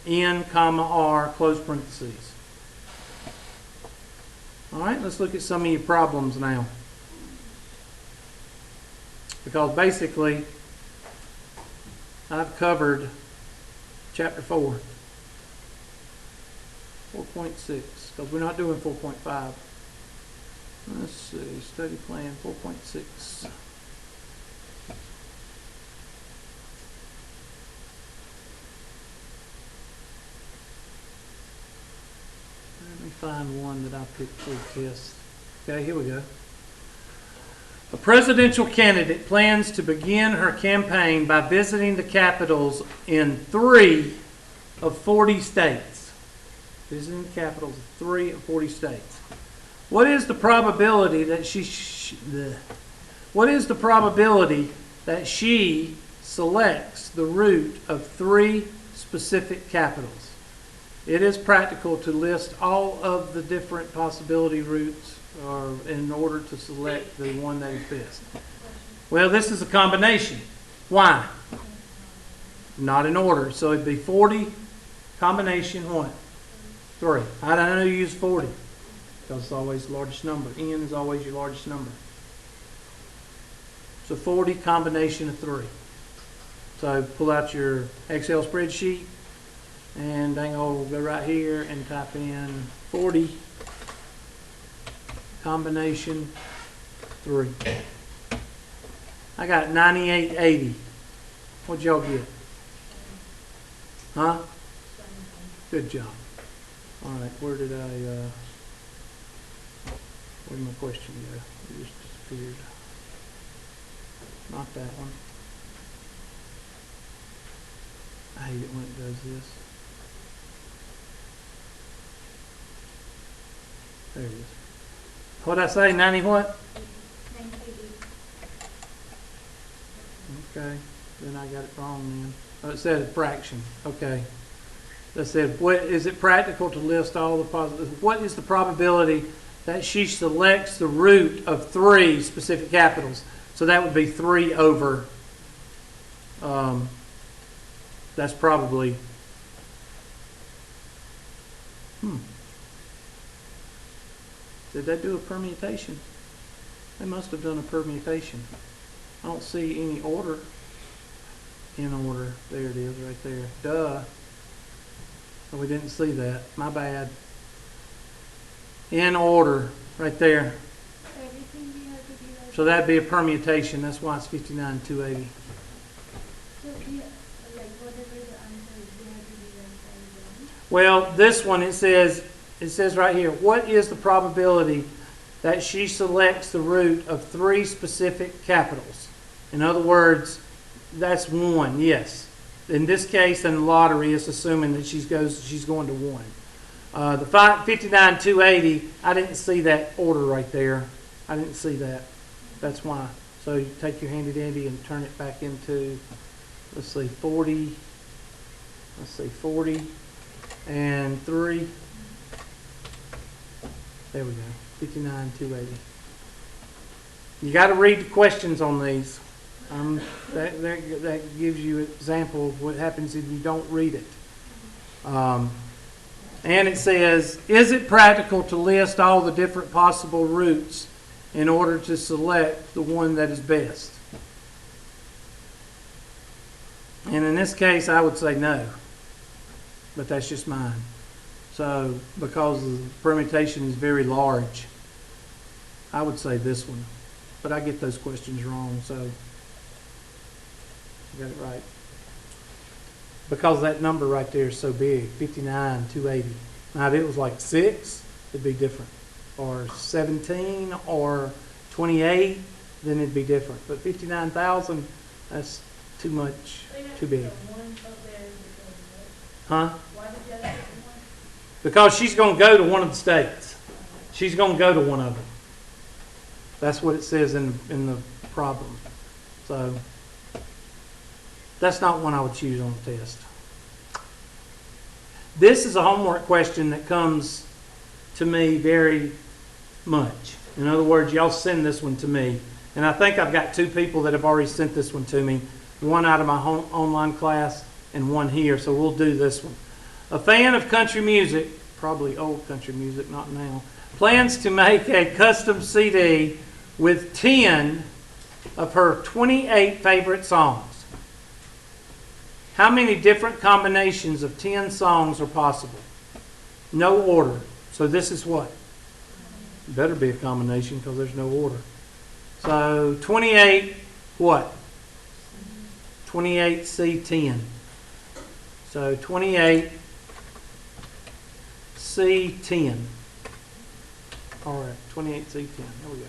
N, comma, R, close parentheses. All right, let's look at some of your problems now. Because basically, I've covered chapter 4. 4.6, because we're not doing 4.5. Let's see, study plan 4.6. Let me find one that I picked for this. Okay, here we go. A presidential candidate plans to begin her campaign by visiting the capitals in 3 of 40 states. Visiting the capitals of 3 of 40 states. What is the probability that she selects the route of 3 specific capitals? It is practical to list all of the different possibility routes in order to select the one that is best. Well, this is a combination. Why? Not in order. So it'd be 40 combination what? 3. I don't know you use 40 because it's always the largest number. N is always your largest number. So 40 combination of 3. So pull out your Excel spreadsheet and go right here and type in 40 combination 3. I got 9880. What'd y'all get? Huh? Good job. All right, where'd my question go? It just disappeared. Not that one. I hate it when it does this. There it is. What'd I say? 90 what? 980. Okay. Then I got it wrong then. Oh, it said a fraction. Okay. That said, what is it practical to list all the possibilities? What is the probability that she selects the root of 3 specific capitals? So that would be 3 over. That's probably. Did they do a permutation? They must have done a permutation. I don't see any order. In order. There it is right there. Duh. Oh, we didn't see that. My bad. In order. Right there. Everything we have to be like. So that'd be a permutation. That's why it's 59,280. So, yeah, like whatever the answer is, we have to be like that. Well, this one, it says right here, what is the probability that she selects the root of 3 specific capitals? In other words, that's 1, yes. In this case, in the lottery, it's assuming that she's going to 1. The 59,280, I didn't see that order right there. I didn't see that. That's why. So you take your handy dandy and turn it back into, let's see, 40. Let's see, 40 and 3. There we go. 59,280. You got to read the questions on these. That gives you an example of what happens if you don't read it. And it says, is it practical to list all the different possible routes in order to select the one that is best? And in this case, I would say no. But that's just mine. So, because the permutation is very large, I would say this one. But I get those questions wrong, so I got it right. Because that number right there is so big, 59,280. Now, if it was like 6, it'd be different. Or 17 or 28, then it'd be different. But 59,000, that's too much, too big. Huh? Why did you have to put 1? Because she's going to go to one of the states. She's going to go to one of them. That's what it says in the problem. So, that's not one I would choose on the test. This is a homework question that comes to me very much. In other words, y'all send this one to me. And I think I've got 2 people that have already sent this one to me. One out of my online class and one here. So we'll do this one. A fan of country music, probably old country music, not now, plans to make a custom CD with 10 of her 28 favorite songs. How many different combinations of 10 songs are possible? No order. So this is what? Better be a combination because there's no order. So 28 what? 28 C10. So 28 C10. All right, 28 C10. There we go.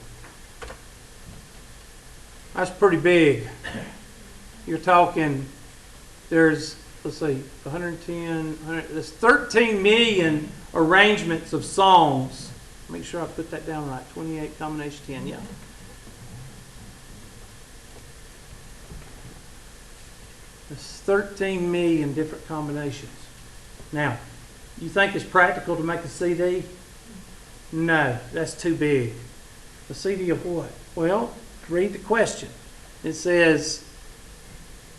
That's pretty big. You're talking, there's, let's see, 110, there's 13 million arrangements of songs. Make sure I put that down right. 28 combination 10, yeah. There's 13 million different combinations. Now, you think it's practical to make a CD? No, that's too big. A CD of what? Well, read the question. It says,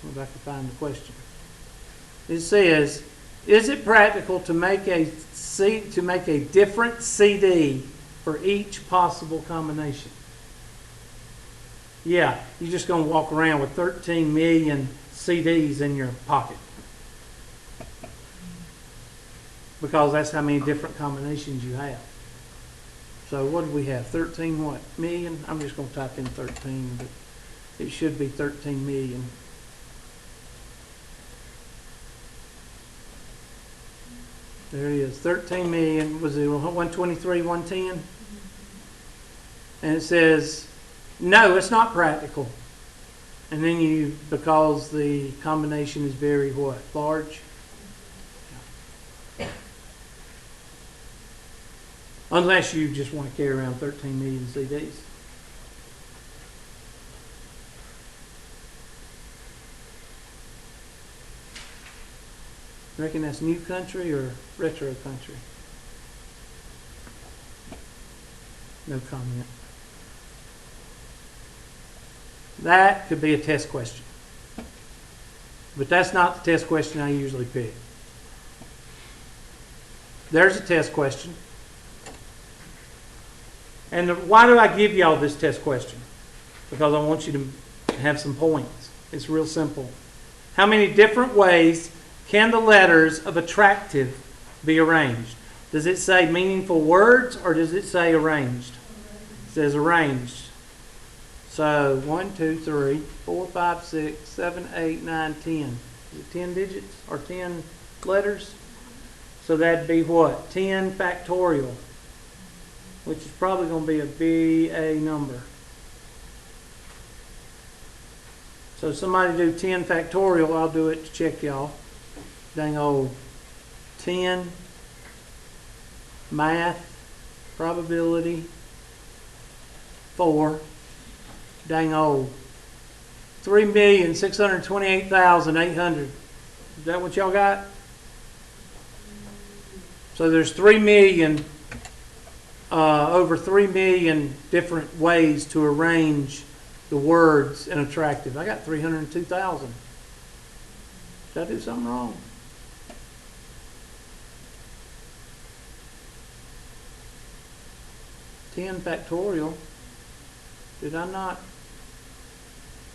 if I can find the question. It says, is it practical to make a different CD for each possible combination? Yeah, you're just going to walk around with 13 million CDs in your pocket. Because that's how many different combinations you have. So what do we have? 13 what? Million? I'm just going to type in 13, but it should be 13 million. There it is. 13 million. Was it 123, 110? And it says, no, it's not practical. And then because the combination is very what? Large? Unless you just want to carry around 13 million CDs. Reckon that's new country or retro country? No comment. That could be a test question. But that's not the test question I usually pick. There's a test question. And why do I give y'all this test question? Because I want you to have some points. It's real simple. How many different ways can the letters of attractive be arranged? Does it say meaningful words or does it say arranged? It says arranged. So 1, 2, 3, 4, 5, 6, 7, 8, 9, 10. Is it 10 digits or 10 letters? So that'd be what? 10 factorial, which is probably going to be a BA number. So somebody do 10 factorial, I'll do it to check y'all. Dang old 10, math, probability, 4, dang old 3,628,800. Is that what y'all got? So there's 3 million, over 3 million different ways to arrange the words in attractive. I got 302,000. Did I do something wrong? Ten factorial. Did I not?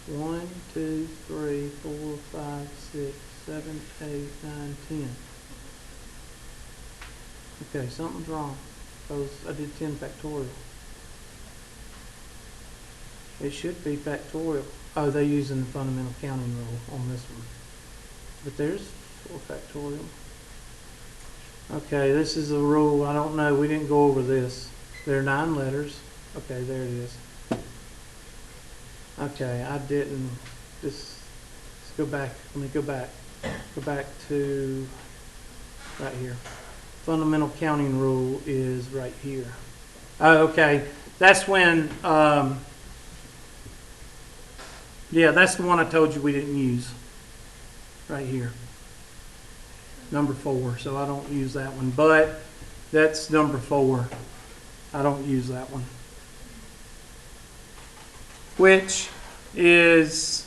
1, 2, 3, 4, 5, 6, 7, 8, 9, 10. Okay, something's wrong. Because I did 10 factorial. It should be factorial. Oh, they're using the fundamental counting rule on this one. But there's 4 factorial. Okay, this is a rule. I don't know. We didn't go over this. There are 9 letters. Okay, there it is. Okay, I didn't. Let's go back. Let me go back. Go back to right here. Fundamental counting rule is right here. Oh, okay. That's when, yeah, that's the one I told you we didn't use. Right here. Number 4. So I don't use that one. But that's number 4. I don't use that one. Which is,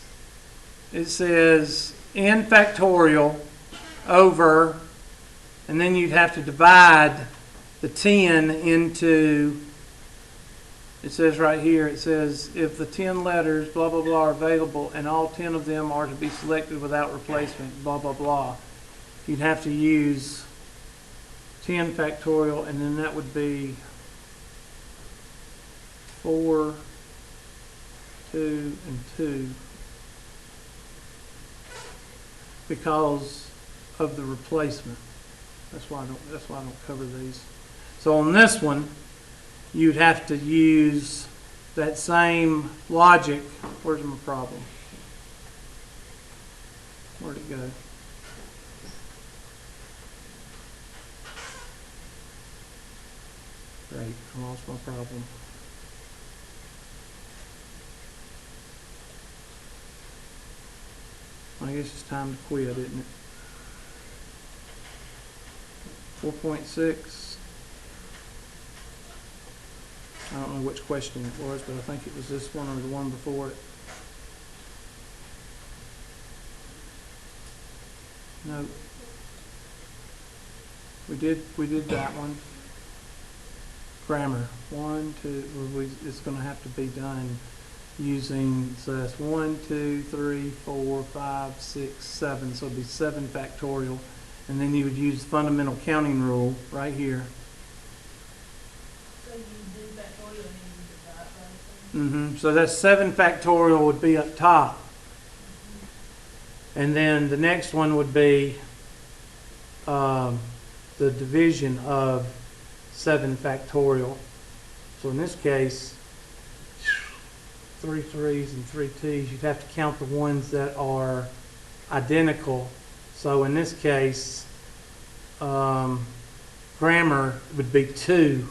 it says n factorial over, and then you'd have to divide the 10 into, it says right here, it says if the 10 letters blah blah blah are available and all 10 of them are to be selected without replacement, blah blah blah, you'd have to use 10 factorial, and then that would be 4, 2, and 2 because of the replacement. That's why I don't cover these. So on this one, you'd have to use that same logic. Where's my problem? Where'd it go? Great, I lost my problem. I guess it's time to quit, isn't it? 4.6. I don't know which question it was, but I think it was this one or the one before it. No. We did that one. Grammar. 1, 2. It's going to have to be done using, so that's 1, 2, 3, 4, 5, 6, 7. So it'd be 7 factorial. And then you would use fundamental counting rule right here. So you do factorial and then you divide by something? So that's 7 factorial would be up top. And then the next one would be the division of 7 factorial. So in this case, 3 3s and 3 2s, you'd have to count the ones that are identical. So in this case, grammar would be 2.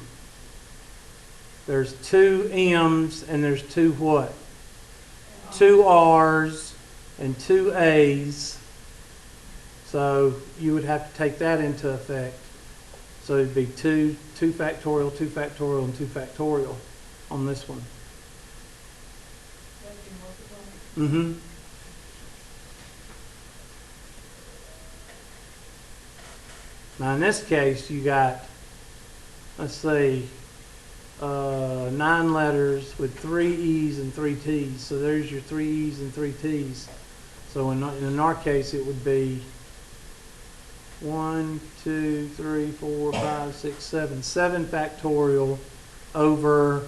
There's 2 M's and there's 2 what? 2 R's and 2 A's. So you would have to take that into effect. So it'd be 2 factorial, 2 factorial, and 2 factorial on this one. That you multiply? Now in this case, you got, let's see, 9 letters with 3 E's and 3 T's. So there's your 3 E's and 3 T's. So in our case, it would be 1, 2, 3, 4, 5, 6, 7. 7 factorial over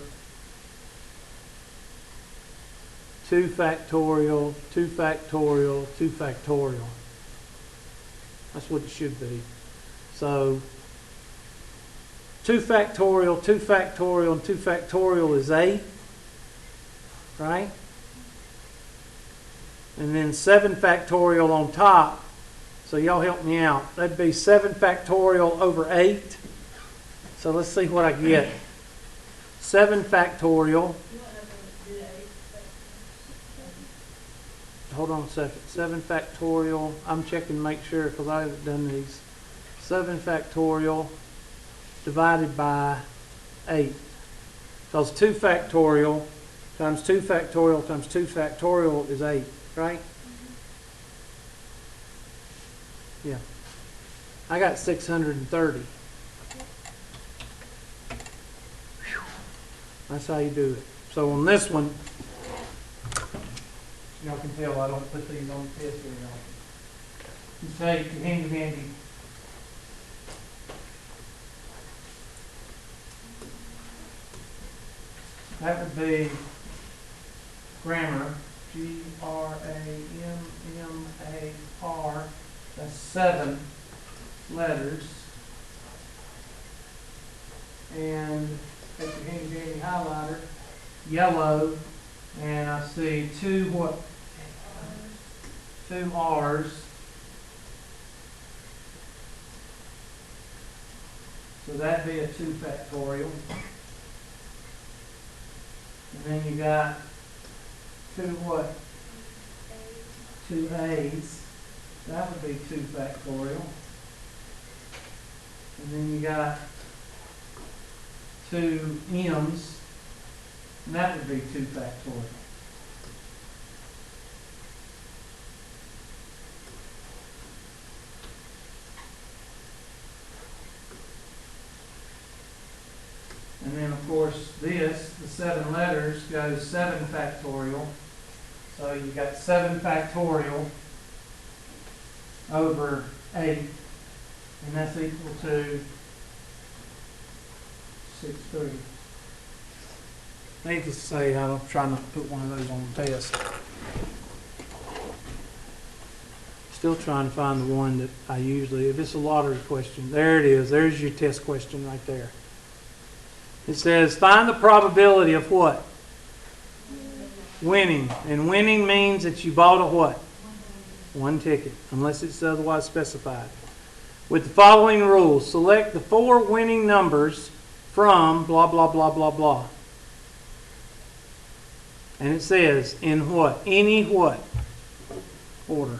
2 factorial, 2 factorial, 2 factorial. That's what it should be. So 2 factorial, 2 factorial, and 2 factorial is 8, right? And then 7 factorial on top. So y'all help me out. That'd be 7 factorial over 8. So let's see what I get. 7 factorial. You want to do that. Hold on a second. 7 factorial. I'm checking to make sure because I haven't done these. 7 factorial divided by 8. Because 2 factorial times 2 factorial times 2 factorial is 8, right? Yeah. I got 630. Whew. That's how you do it. So on this one, y'all can tell I don't put these on the test very often. You take your handy dandy. That would be grammar, G-R-A-M-M-A-R. That's 7 letters. And take your handy dandy highlighter, yellow, and I see 2 what? 2 R's. So that'd be a 2 factorial. And then you got 2 what? 2 A's. That would be 2 factorial. And then you got 2 M's. And that would be 2 factorial. And then, of course, this, the 7 letters, goes 7 factorial. So you got 7 factorial over 8. And that's equal to 6.3. Needless to say, I'll try not to put one of those on the test. Still trying to find the one that I usually, if it's a lottery question, there it is. There's your test question right there. It says, find the probability of what? Winning. And winning means that you bought a what? 1 ticket, unless it's otherwise specified. With the following rules, select the 4 winning numbers from blah, blah, blah, blah, blah. And it says, in what? Any what? Order.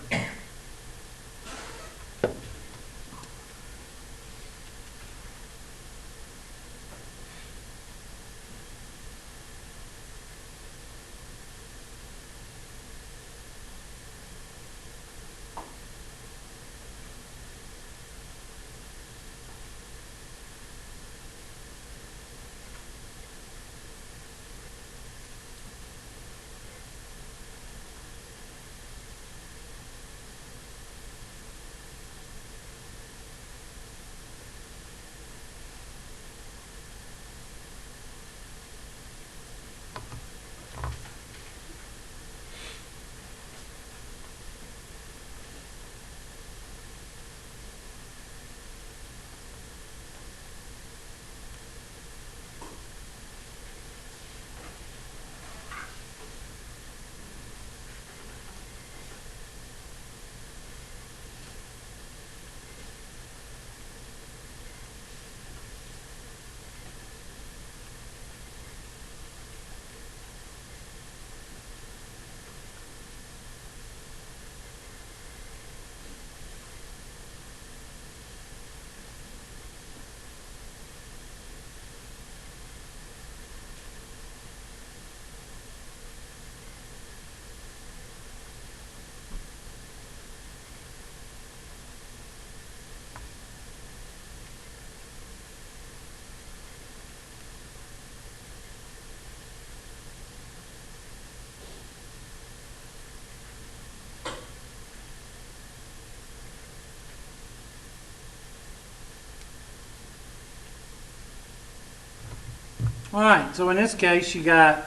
All right, so in this case, you got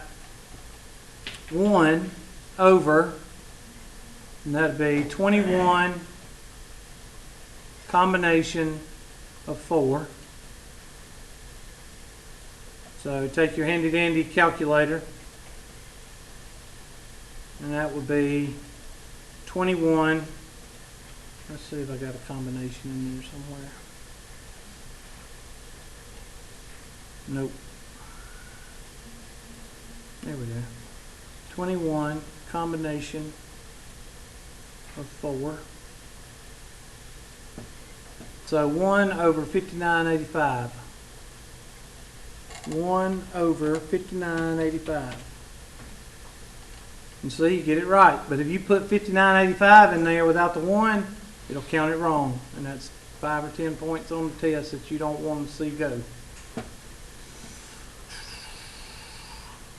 1 over, and that'd be 21 combination of 4. So take your handy dandy calculator, and that would be 21. Let's see if I got a combination in there somewhere. Nope. There we go. 21 combination of 4. So 1 over 5985. 1 over 5985. And see, you get it right. But if you put 5985 in there without the 1, it'll count it wrong. And that's 5 or 10 points on the test that you don't want to see go.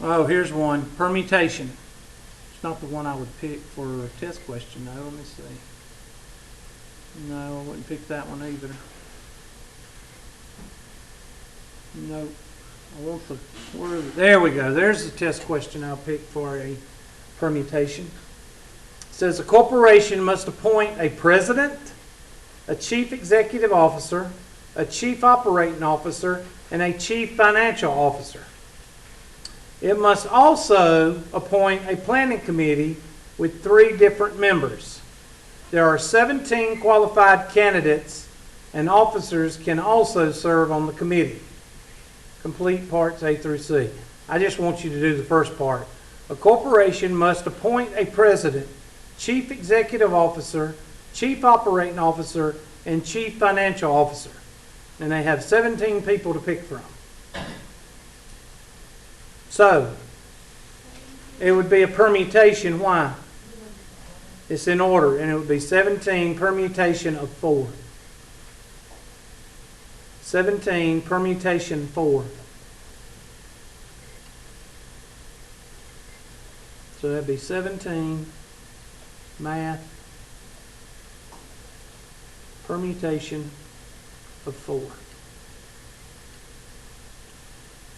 Oh, here's one. Permutation. It's not the one I would pick for a test question, though. Let me see. No, I wouldn't pick that one either. Nope. I want the, where is it? There we go. There's the test question I'll pick for a permutation. It says a corporation must appoint a president, a chief executive officer, a chief operating officer, and a chief financial officer. It must also appoint a planning committee with 3 different members. There are 17 qualified candidates, and officers can also serve on the committee. Complete parts A through C. I just want you to do the first part. A corporation must appoint a president, chief executive officer, chief operating officer, and chief financial officer. And they have 17 people to pick from. So, it would be a permutation. Why? It's in order, and it would be 17 permutation of 4. 17 permutation 4. So that'd be 17 math permutation of 4.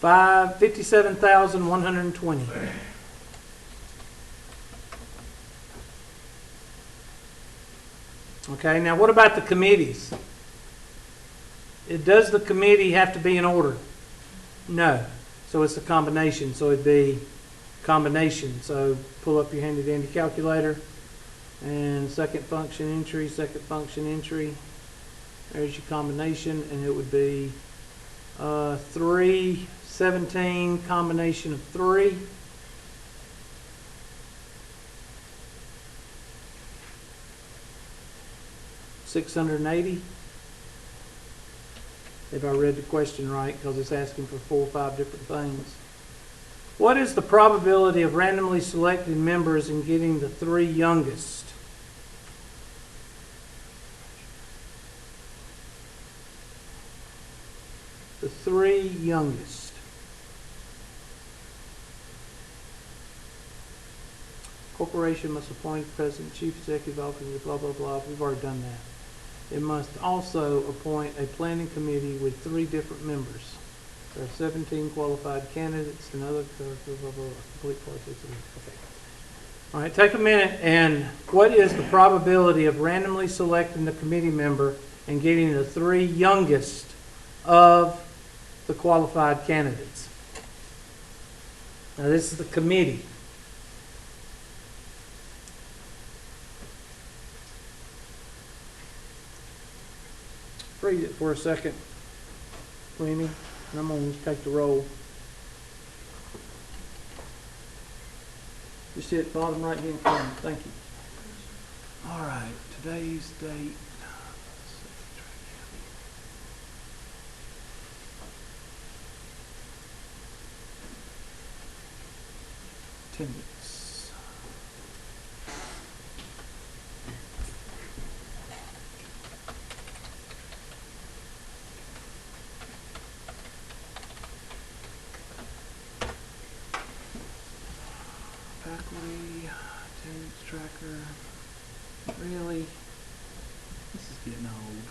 57,120. Okay, now what about the committees? Does the committee have to be in order? No. So it's a combination. So it'd be combination. So pull up your handy dandy calculator and second function entry. There's your combination, and it would be 17 combination of 3. $680. If I read the question right, because it's asking for 4 or 5 different things. What is the probability of randomly selecting members and getting the 3 youngest? The 3 youngest. Corporation must appoint president, chief executive officer, blah, blah, blah. We've already done that. It must also appoint a planning committee with 3 different members. There are 17 qualified candidates and other complete parts. Okay. All right, take a minute, and what is the probability of randomly selecting the committee member and getting the 3 youngest of the qualified candidates? Now this is the committee. Freeze it for a second, Queenie, and I'm going to take the roll. Just hit bottom right hand corner. Thank you. All right, today's date. Attendance. Faculty, attendance tracker. Really? This is getting old.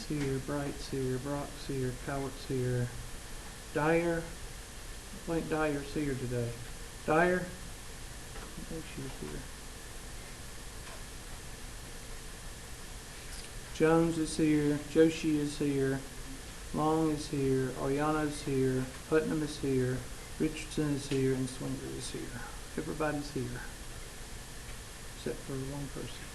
here, Bright's here, Brock's here, Cowart's here. Dyer, I think Dyer's here today. Dyer? I think she was here. Jones is here, Joshi is here, Long is here, Ariano's here, Putnam is here, Richardson is here, and Swinger is here. Everybody's here, except for one person.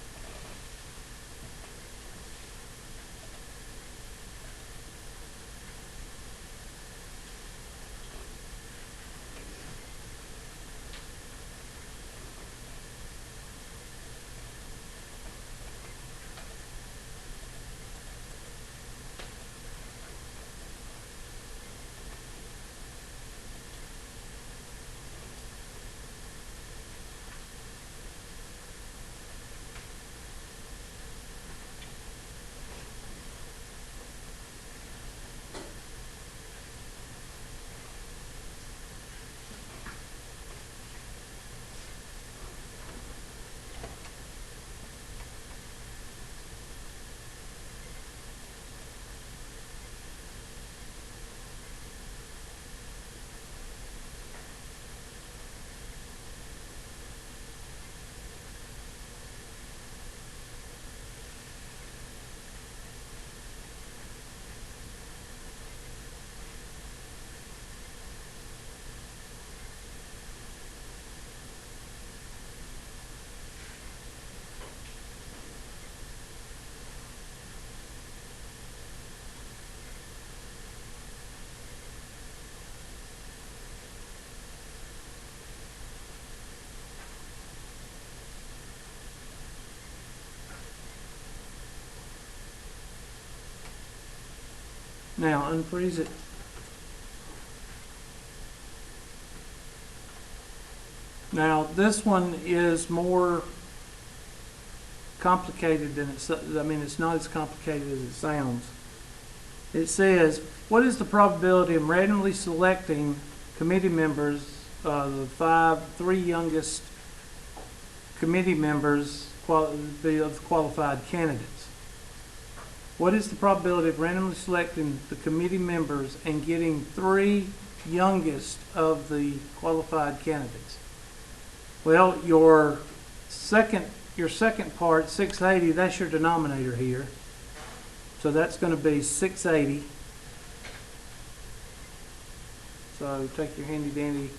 Now, unfreeze it. Now, this one is more complicated than it's, it's not as complicated as it sounds. It says, what is the probability of randomly selecting committee members, the three youngest committee members of qualified candidates? What is the probability of randomly selecting the committee members and getting three youngest of the qualified candidates? Well, your second part, 680, that's your denominator here. So that's going to be 680. So take your handy dandy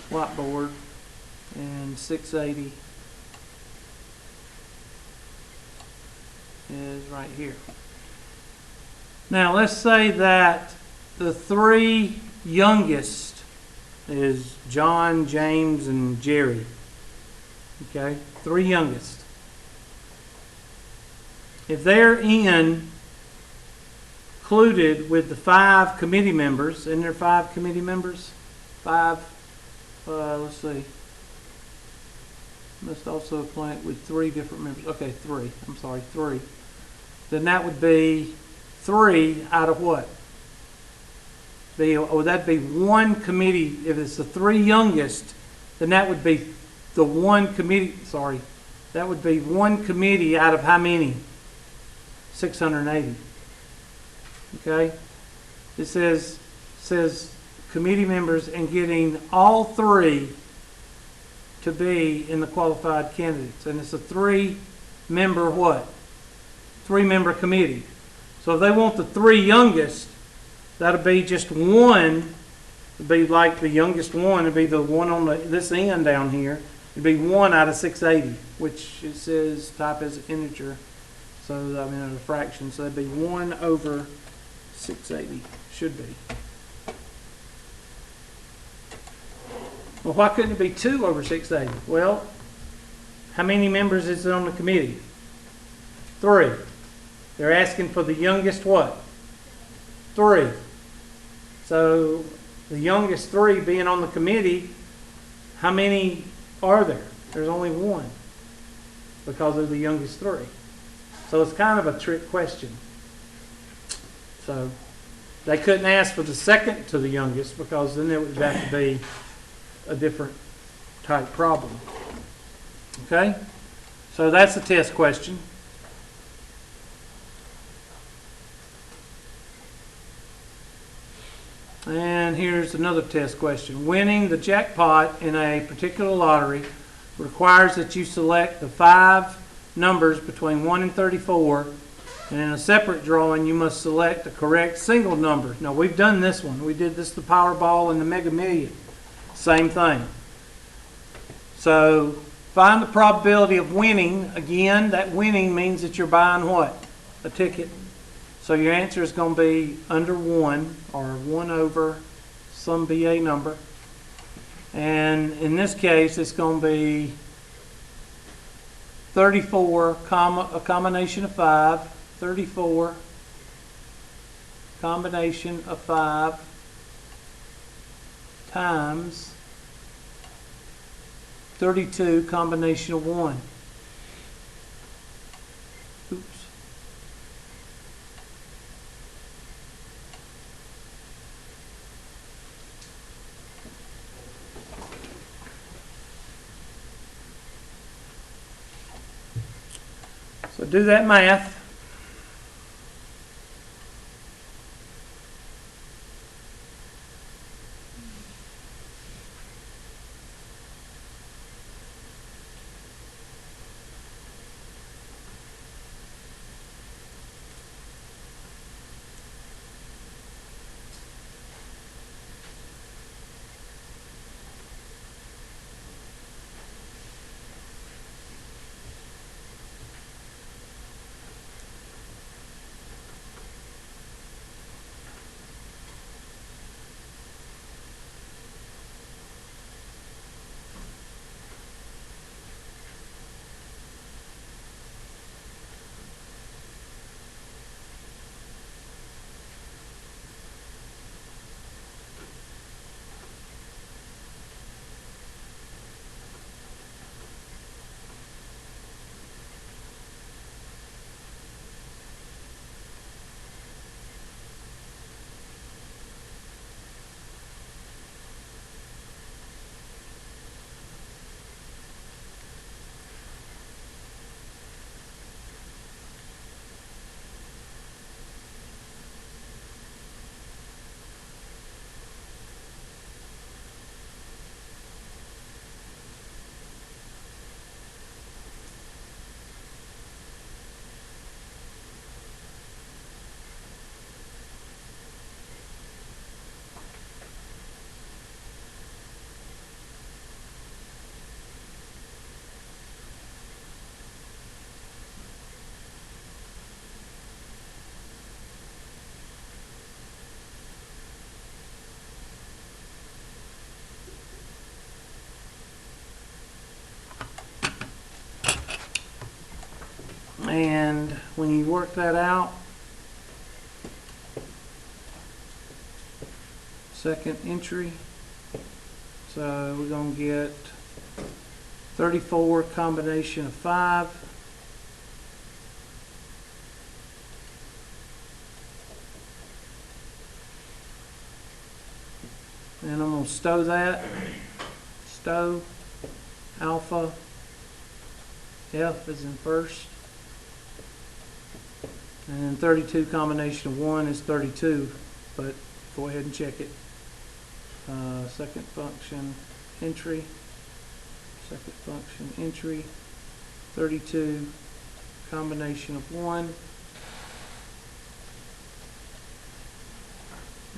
whiteboard and 680 is right here. Now let's say that the three youngest is John, James, and Jerry. Okay, three youngest. If they're included with the 5 committee members, and there are 5 committee members? 5, let's see. Must also apply with 3 different members. Okay, 3. I'm sorry, 3. Then that would be 3 out of what? That'd be one committee. If it's the 3 youngest, then that would be the one committee. Sorry, that would be one committee out of how many? 680. Okay. It says committee members and getting all 3 to be in the qualified candidates, and it's a 3-member what? 3-member committee. So if they want the 3 youngest, that'll be just one. It'd be like the youngest one. It'd be the one on this end down here. It'd be 1 out of 680, which it says type as an integer. So a fraction. So that'd be 1 over 680. Should be. Well, why couldn't it be 2 over 680? Well, how many members is it on the committee? 3. They're asking for the youngest what? 3. So the youngest 3 being on the committee, how many are there? There's only 1 because of the youngest 3. So it's kind of a trick question. So they couldn't ask for the second to the youngest because then it would have to be a different type problem. Okay? So that's a test question. And here's another test question. Winning the jackpot in a particular lottery requires that you select the 5 numbers between 1 and 34, and in a separate drawing you must select the correct single number. Now we've done this one. We did this the Powerball and the Mega Million. Same thing. So find the probability of winning. Again, that winning means that you're buying what? A ticket. So your answer is going to be under 1 or 1 over some BA number. And in this case, it's going to be 34, a combination of 5, 34, combination of 5 times 32, combination of 1. Oops. So do that math. And when you work that out, second entry, so we're going to get 34 combination of 5. And I'm going to stow that. Stow alpha F is in first. And then 32 combination of 1 is 32, but go ahead and check it. Second function entry, second function entry, 32 combination of 1,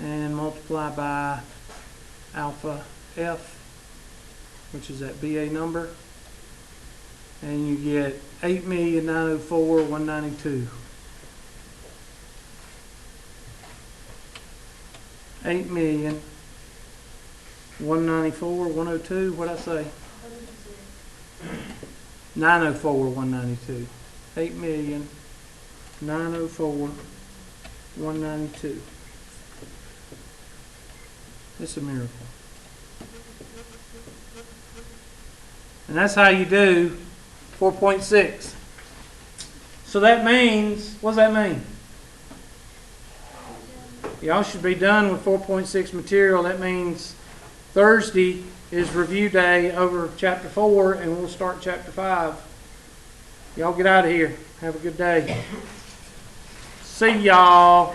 and multiply by alpha F, which is that BA number, and you get 8,904,192. 8,194,102. What'd I say? 904,192. 8,904,192. It's a miracle. And that's how you do 4.6. So that means, what does that mean? Y'all should be done with 4.6 material. That means Thursday is review day over chapter 4, and we'll start chapter 5 Y'all get out of here. Have a good day. See y'all.